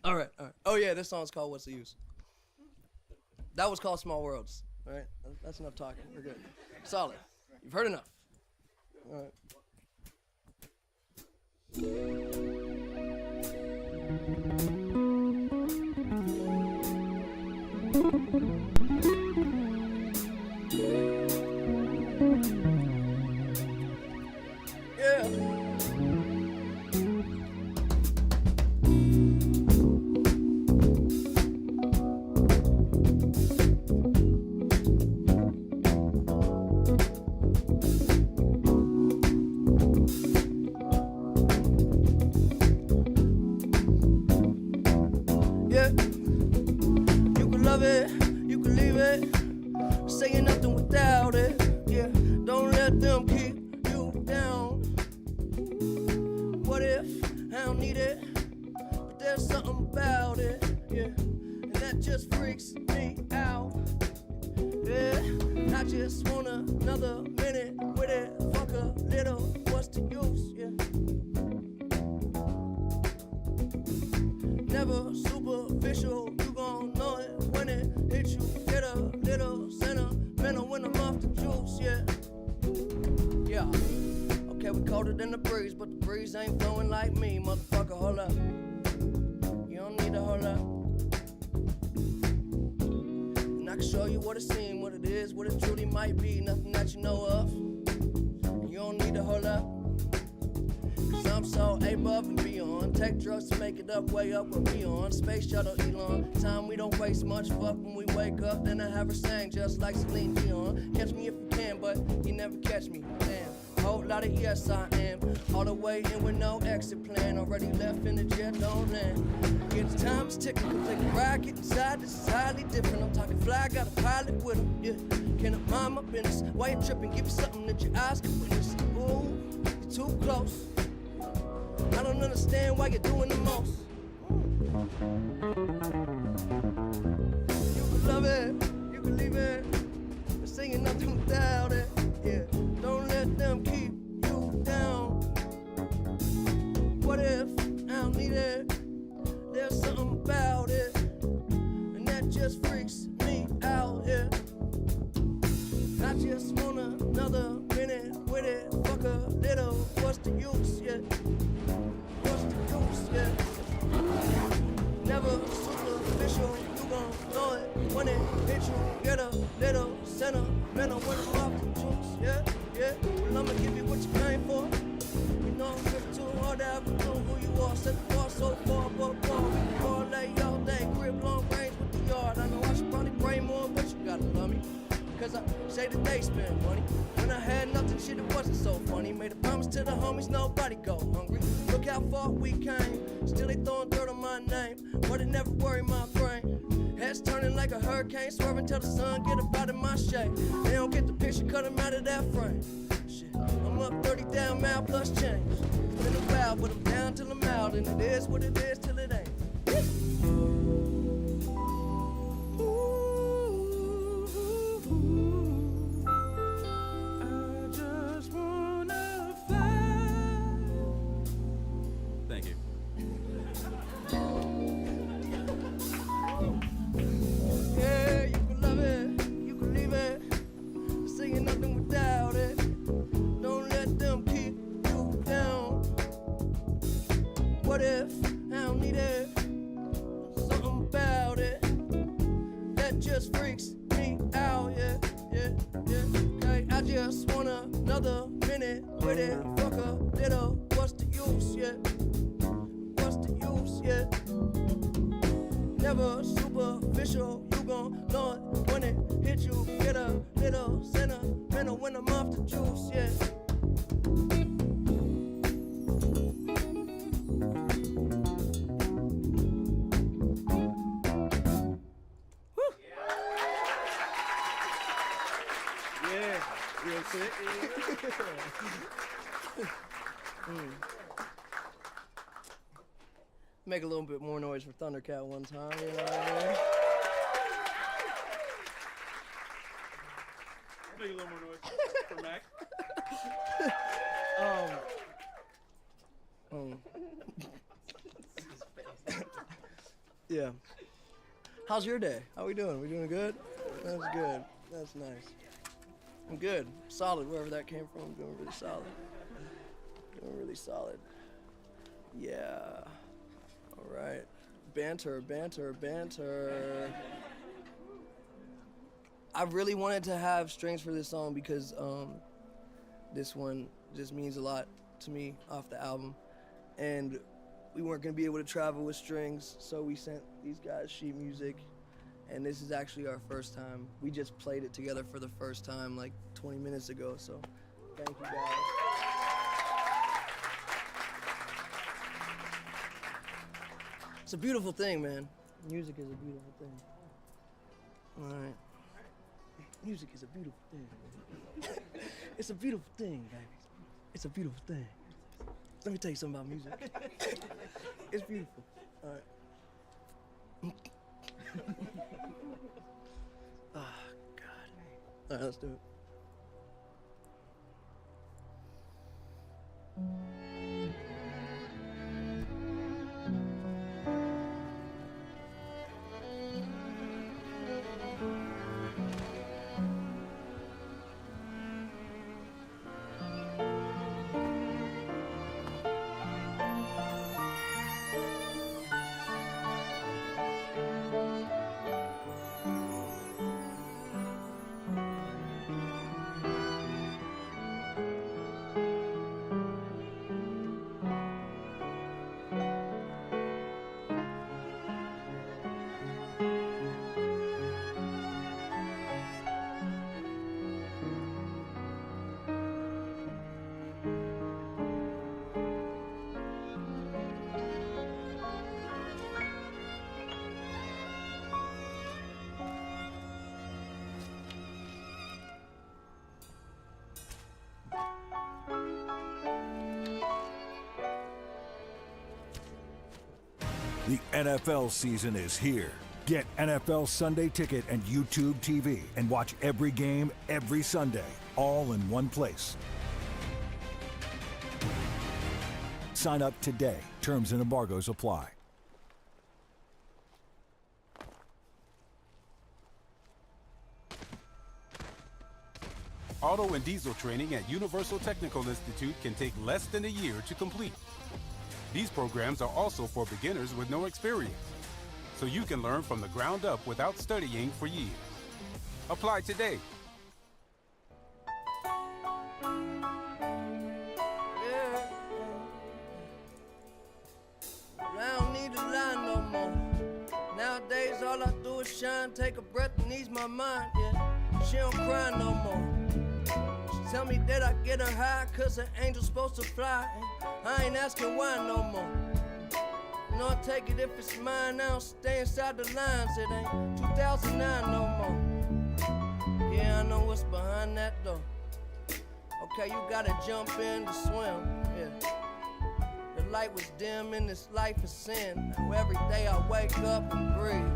All right. Oh yeah, this song's called "What's the Use." That was called "Small Worlds." All right, that's enough talking. We're good. Solid. You've heard enough. All right. Way up with me on space shuttle Elon. Time we don't waste much. Fuck when we wake up, then I have her sang just like Celine Dion. Catch me if you can, but you never catch me. Damn, whole lot of yes I am. All the way in with no exit plan. Already left in the jet, don't land. Yeah, the time is ticking. Come take a ride, get inside. This is highly different. I'm talking fly, got a pilot with him. Yeah, can I mind my business? Why you tripping? Give me something that your eyes can witness. Ooh, you're too close. I don't understand why you're doing the most. You can love it, you can leave it. But singing nothing without it. Yeah, don't let them keep you down. What if I don't need it? There's something about it, and that just freaks me out. Yeah, I just want another minute with it. Fuck a little, what's the use? Yeah, what's the use? Yeah. Never superficial, you gon' know it. When it hit you, get a little sentimental when I'm off the juice. Yeah, yeah. Well, I'ma give you what you came for. You know I'm living too hard to have to know who you are. Set the bar so far, but we can parlay all day. Grip long range with the yard. I know I should probably pray more, but you gotta love me. Cause I say that they spend money. When I had nothing, shit, it wasn't so funny. Made a promise to the homies, nobody go hungry. Look how far we came. Still they throwing dirt on my name, but it never worried my brain. Heads turning like a hurricane, swerving till the sun get up out of my shade. They don't get the picture, cut them out of that frame. Shit, I'm up 30 down, mile plus change. It's been a while, but I'm down till I'm out, and it is what it is till it ain't. What if I don't need it? Something about it that just freaks me out. Yeah, yeah, yeah. Okay, I just want another minute with it. Fuck a little, what's the use? Yeah, what's the use? Yeah. Never superficial, you gon' know it when it hit you. Get a little sentimental when I'm off the juice. Yeah. Make a little bit more noise for Thundercat one time, you know what I mean? Make a little more noise for Mac. Yeah. How's your day? How we doing? We doing good? That's good. That's nice. I'm good. Solid, wherever that came from. Doing really solid. Doing really solid. Yeah. All right. Banter, banter, banter. I really wanted to have strings for this song because this one just means a lot to me off the album. And we weren't gonna be able to travel with strings, so we sent these guys sheet music. And this is actually our first time. We just played it together for the first time like 20 minutes ago, so thank you guys. It's a beautiful thing, man. Music is a beautiful thing. All right. Music is a beautiful thing. It's a beautiful thing, guys. It's a beautiful thing. Let me tell you something about music. It's beautiful. All right. Oh, God. All right, let's do it. The NFL season is here. Get NFL Sunday Ticket and YouTube TV and watch every game every Sunday, all in one place. Sign up today. Terms and embargoes apply. Auto and diesel training at Universal Technical Institute can take less than a year to complete. These programs are also for beginners with no experience, so you can learn from the ground up without studying for years. Apply today. I don't need to lie no more. Nowadays, all I do is shine, take a breath and ease my mind, yeah. She don't cry no more. She tell me that I get her high, cause an angel's supposed to fly. I ain't asking why no more. No, I take it if it's mine, I don't stay inside the lines. It ain't 2009 no more. Yeah, I know what's behind that door. Okay, you gotta jump in to swim, yeah. The light was dim in this life of sin. Now every day I wake up and breathe,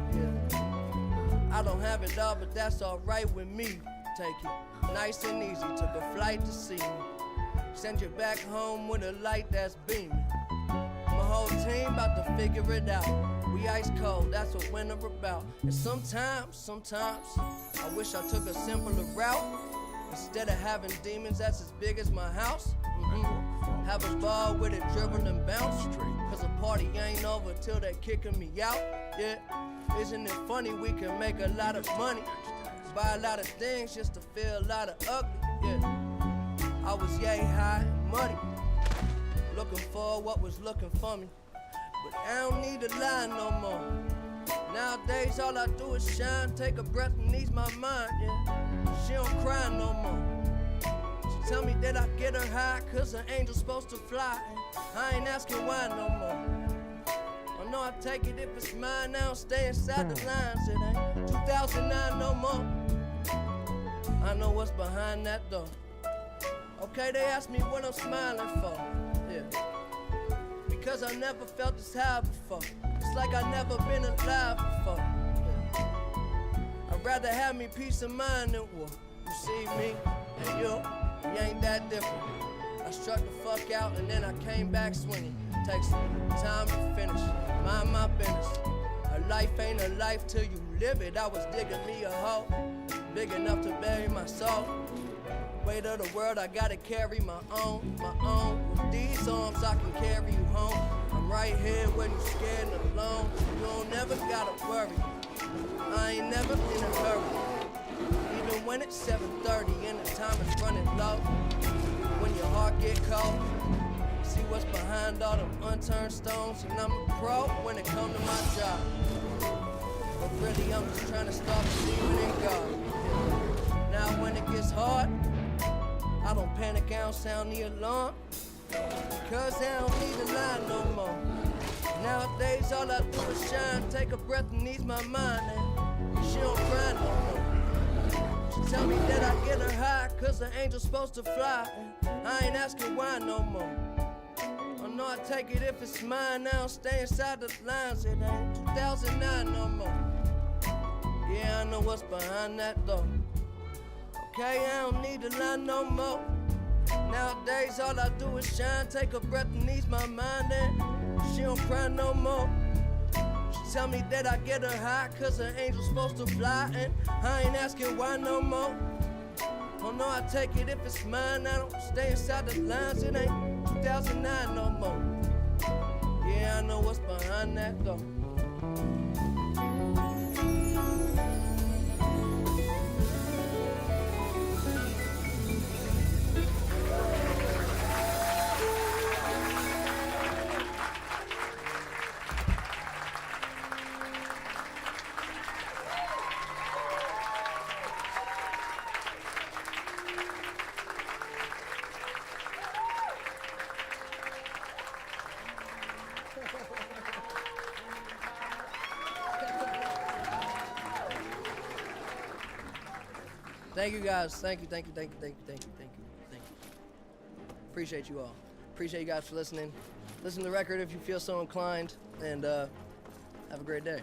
yeah. I don't have it all, but that's alright with me. Take it nice and easy, took a flight to see me. Send you back home with a light that's beaming. My whole team about to figure it out. We ice cold, that's what winter about. And sometimes, I wish I took a simpler route. Instead of having demons that's as big as my house. Have a ball with it, dribble and bounce. Cause the party ain't over till they kicking me out. Yeah, isn't it funny we can make a lot of money? Buy a lot of things just to feel a lot of ugly, yeah. I was yay high and muddy, looking for what was looking for me. But I don't need to lie no more. Nowadays all I do is shine, take a breath and ease my mind, yeah. She don't cry no more. She tell me that I get her high, cause an angel's supposed to fly. I ain't asking why no more. I know I take it if it's mine, I don't stay inside the lines. It ain't 2009 no more. I know what's behind that door. Okay, they ask me what I'm smiling for, yeah. Because I never felt this high before. It's like I never been alive before, yeah. I'd rather have me peace of mind than war. You see me and you ain't that different. I struck the fuck out and then I came back swinging. Takes some time to finish, mind my business. A life ain't a life till you live it. I was digging me a hole, big enough to bury my soul. Weight of the world, I gotta carry my own. With these arms, I can carry you home. I'm right here when you scared and alone. You don't never gotta worry. I ain't never in a hurry. Even when it's 7:30 and the time is running low. When your heart get cold, see what's behind all them unturned stones. And I'm a pro when it comes to my job. But really, I'm just trying to start believing in God. Now when it gets hard, I don't panic, I don't sound the alarm. Cause I don't need a line no more. Nowadays all I do is shine, take a breath and ease my mind. And she don't cry no more. She tell me that I get her high, cause the angel's supposed to fly. And I ain't asking why no more. I know I take it if it's mine, I don't stay inside the lines. It ain't 2009 no more. Yeah, I know what's behind that though. Okay, I don't need a line no more. Nowadays all I do is shine, take a breath and ease my mind. And she don't cry no more. She tell me that I get her high, cause the angel's supposed to fly. And I ain't asking why no more. Oh no, I take it if it's mine, I don't stay inside the lines. It ain't 2009 no more. Yeah, I know what's behind that though. Thank you guys. Thank you. Appreciate you all. Appreciate you guys for listening. Listen to the record if you feel so inclined, and have a great day.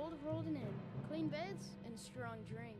old Roldan Inn. Clean beds and a strong drink.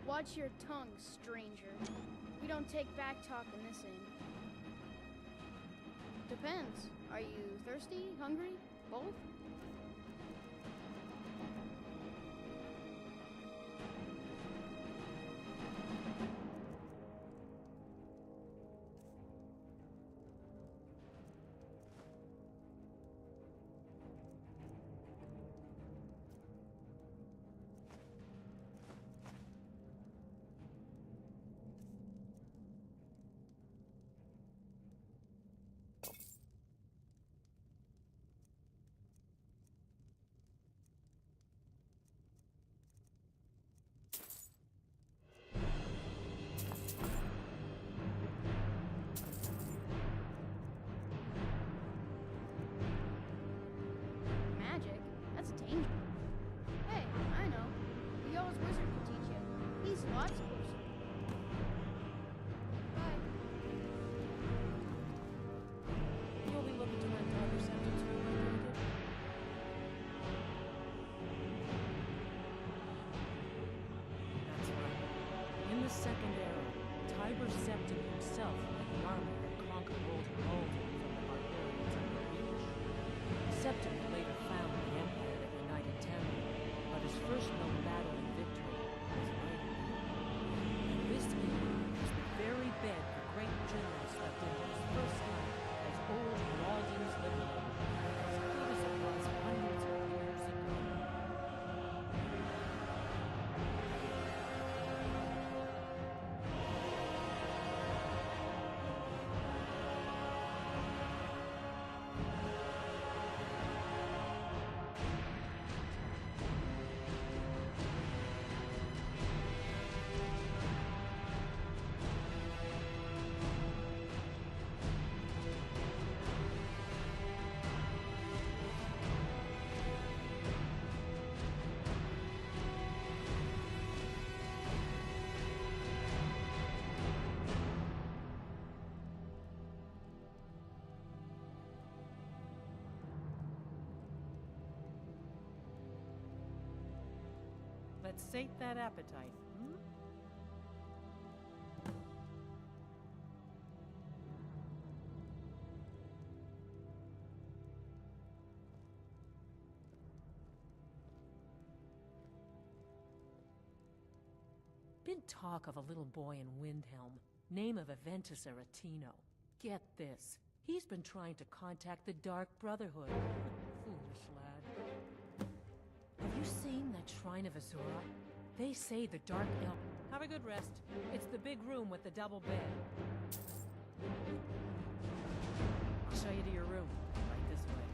Watch your tongue, stranger. We don't take back talk in this inn. Depends. Are you thirsty, hungry, both? Septim later found the empire that united Tamriel, but his first known battle and victory was Aldmer. This inn was the very bed the great general slept in his first night as old Walden's living room, as good as it was hundreds of years ago. Let's sate that appetite, hmm? Been talk of a little boy in Windhelm, name of Aventus Aretino. Get this, he's been trying to contact the Dark Brotherhood. Foolish lad. Have you seen that Shrine of Azurah? They say the Dark Elf... Have a good rest. It's the big room with the double bed. I'll show you to your room. Right this way.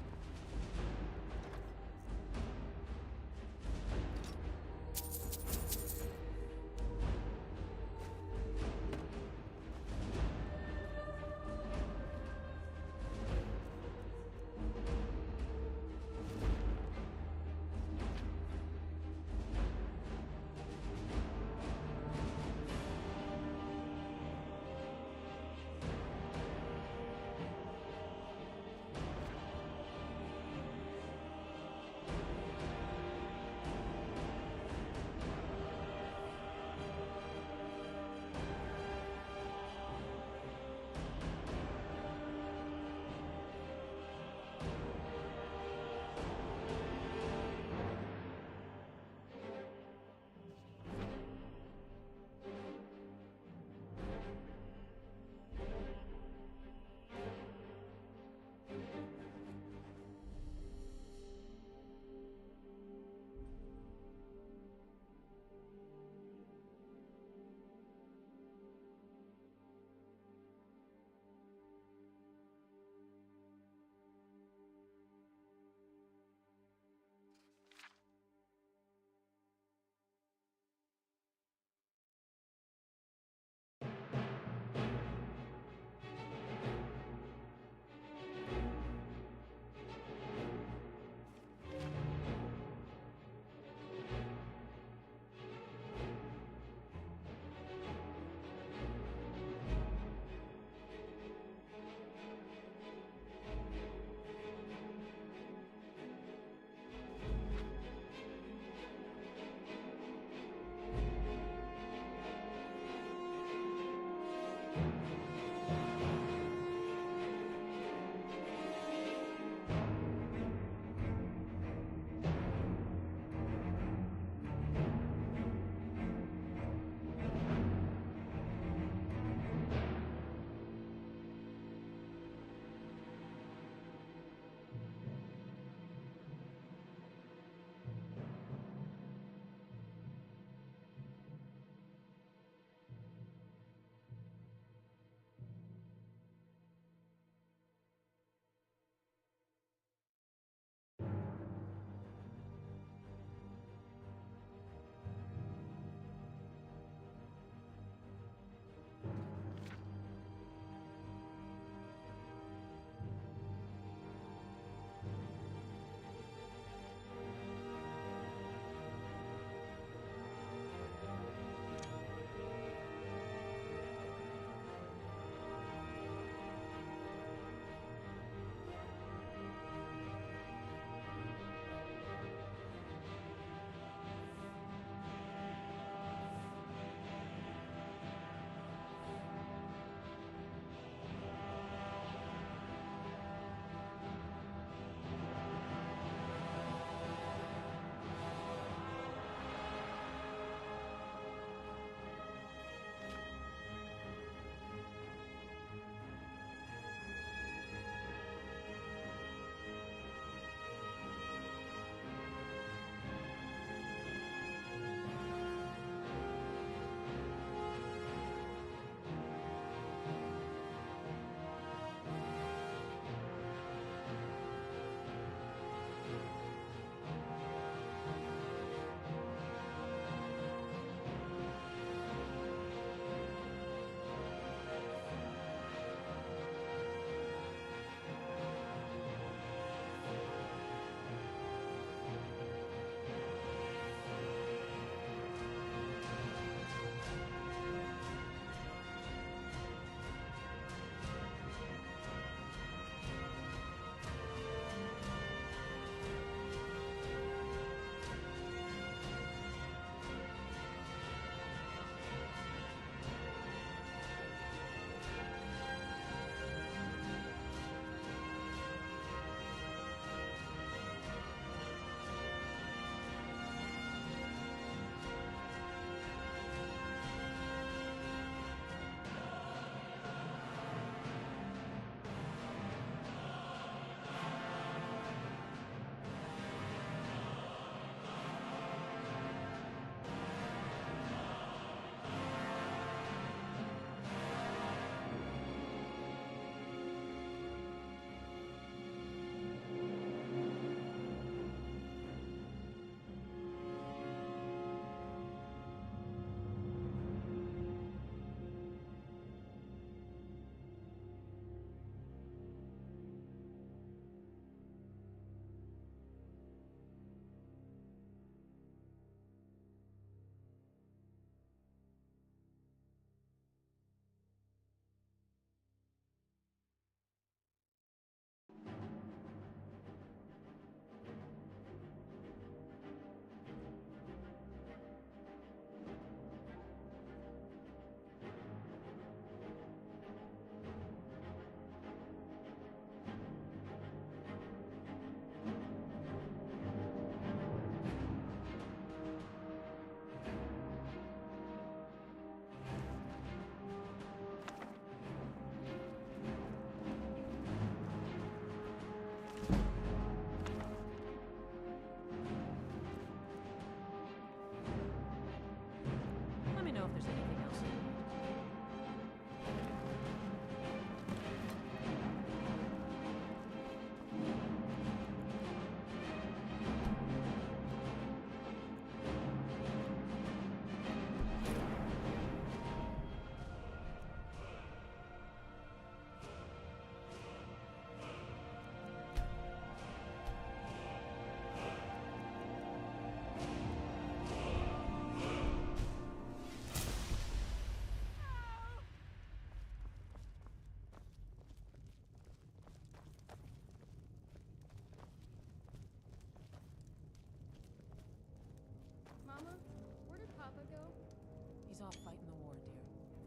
He's off fighting the war, dear.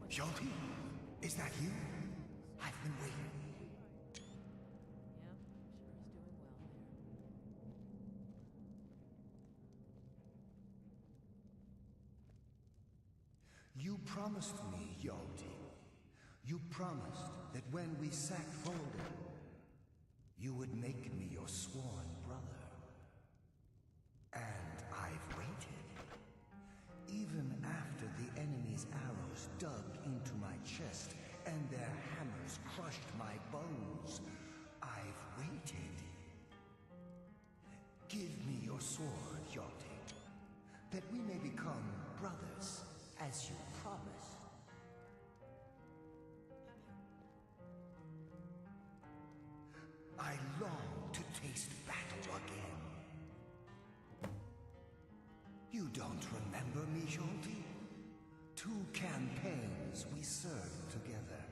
Shelty, is that you? I've been waiting. Yeah, sure he's doing well there. You promised me, Yalti. You promised that when we sacked Folden, you would make me your sworn brother. And I've waited. Even after the enemy's arrows dug into my chest and their hammers crushed my bones, I've waited. Give me your sword, Yalti, that we may become brothers, as you promised. I long to taste battle again. You don't remember me, Yalti? 2 campaigns we served together.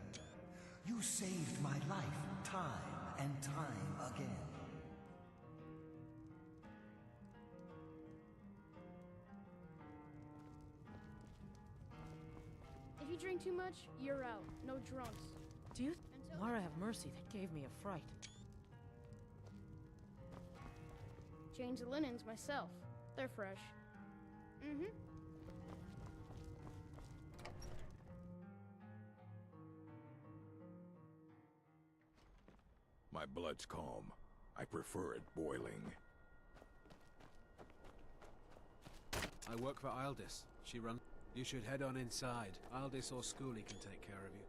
You saved my life time and time again. If you drink too much, you're out. No drunks. Do you? Mara have mercy, that gave me a fright. Change the linens myself. They're fresh. Mm-hmm. My blood's calm. I prefer it boiling. I work for Aldis. She runs. You should head on inside. Aldis or Schoolie can take care of you.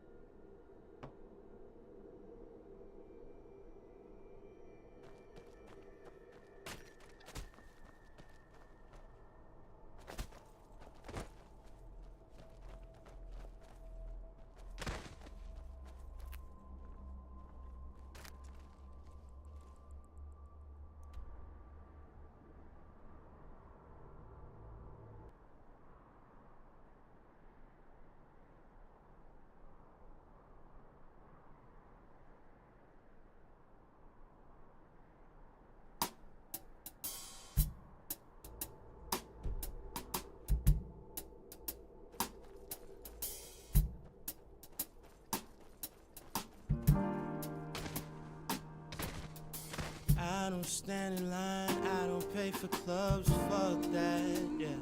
I don't stand in line, I don't pay for clubs, fuck that, yeah.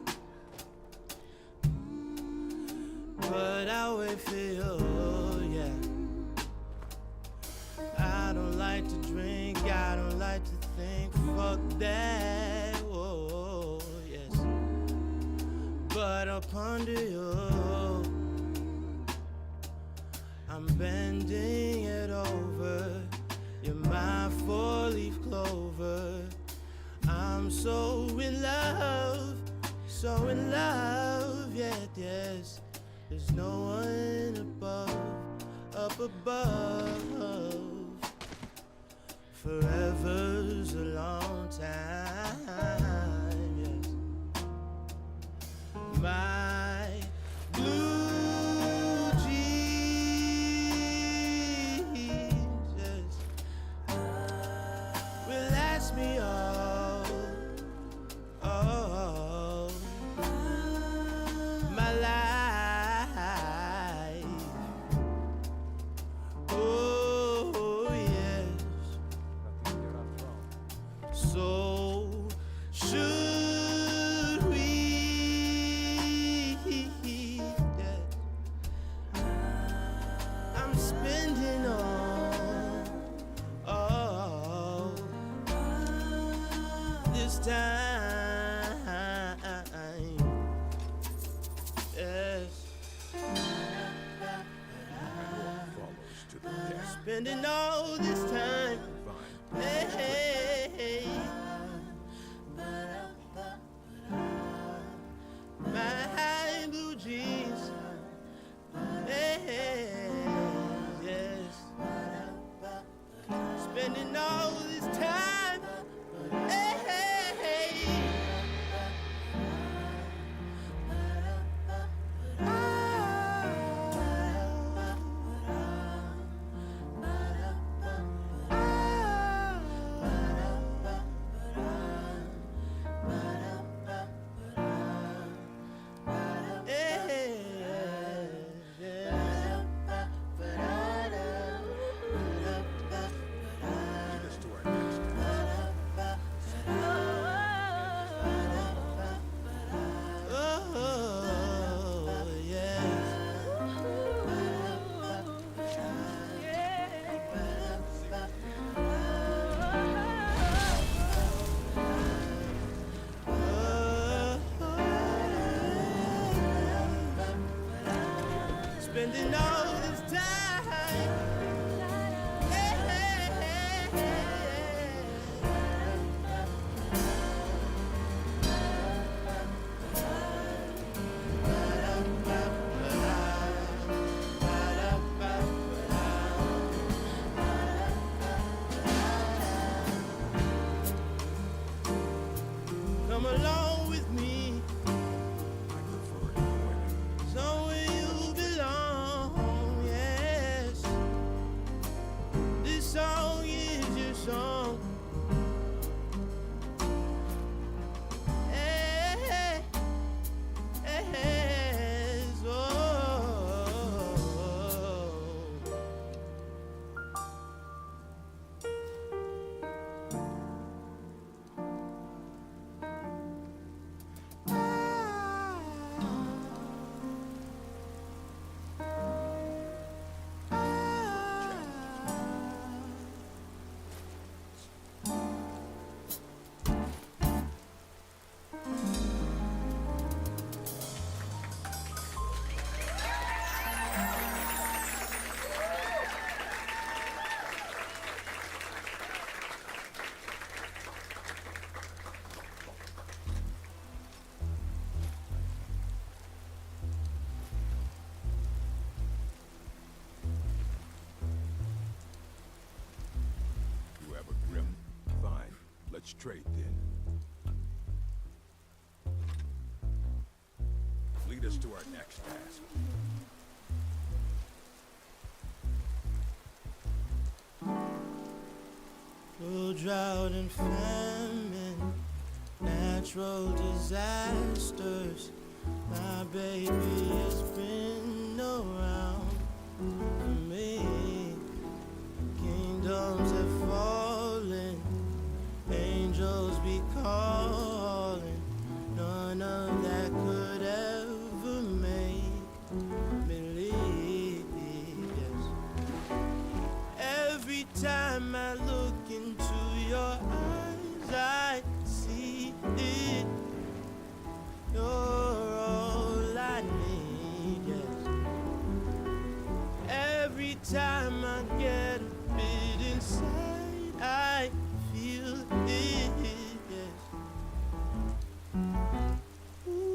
But I'll wait for you, yeah. I don't like to drink, I don't like to think, fuck that, whoa, yes. But I'll ponder you, I'm bending it over. You're my 4-leaf clover. I'm so in love, yeah, yes. There's no one up above. Forever's a long time, yes. My blue Jesus will last me all my life. Oh yes. So should we? Yeah. I'm spending all this time, yes. Spending all this time, hey, my blue jeans, hey, yes. Spending all this time, hey, spending all this time. Hey, hey, hey, hey. Come along with me, somewhere you belong, yes. This song is your song. Hey, hey, hey, oh. You have a grim? Fine. Let's trade then. Lead us to our next task. Full drought and famine, natural disasters. My baby has been around for me. Kingdoms have fallen, angels be calling. None of that could ever make me leave. Yes. Every time I look into your eyes, I see it. You're all I need, yes. Every time I get a bit inside, I feel it, yes. Ooh.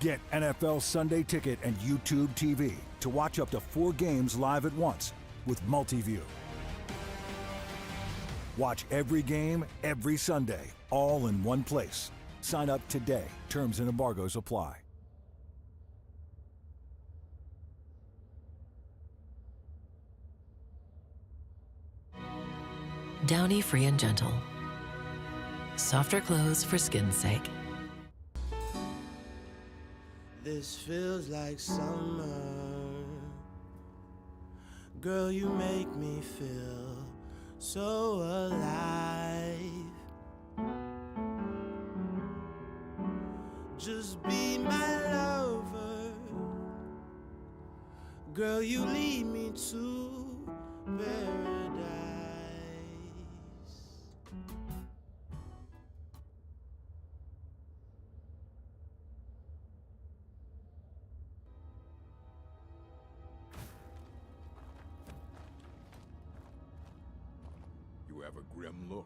Get NFL Sunday Ticket and YouTube TV to watch up to 4 games live at once with Multiview. Watch every game, every Sunday, all in one place. Sign up today. Terms and embargoes apply. Downy Free and Gentle. Softer clothes for skin's sake. This feels like summer. Girl, you make me feel so alive. Just be my lover. Girl, you lead me to paradise. You have a grim look.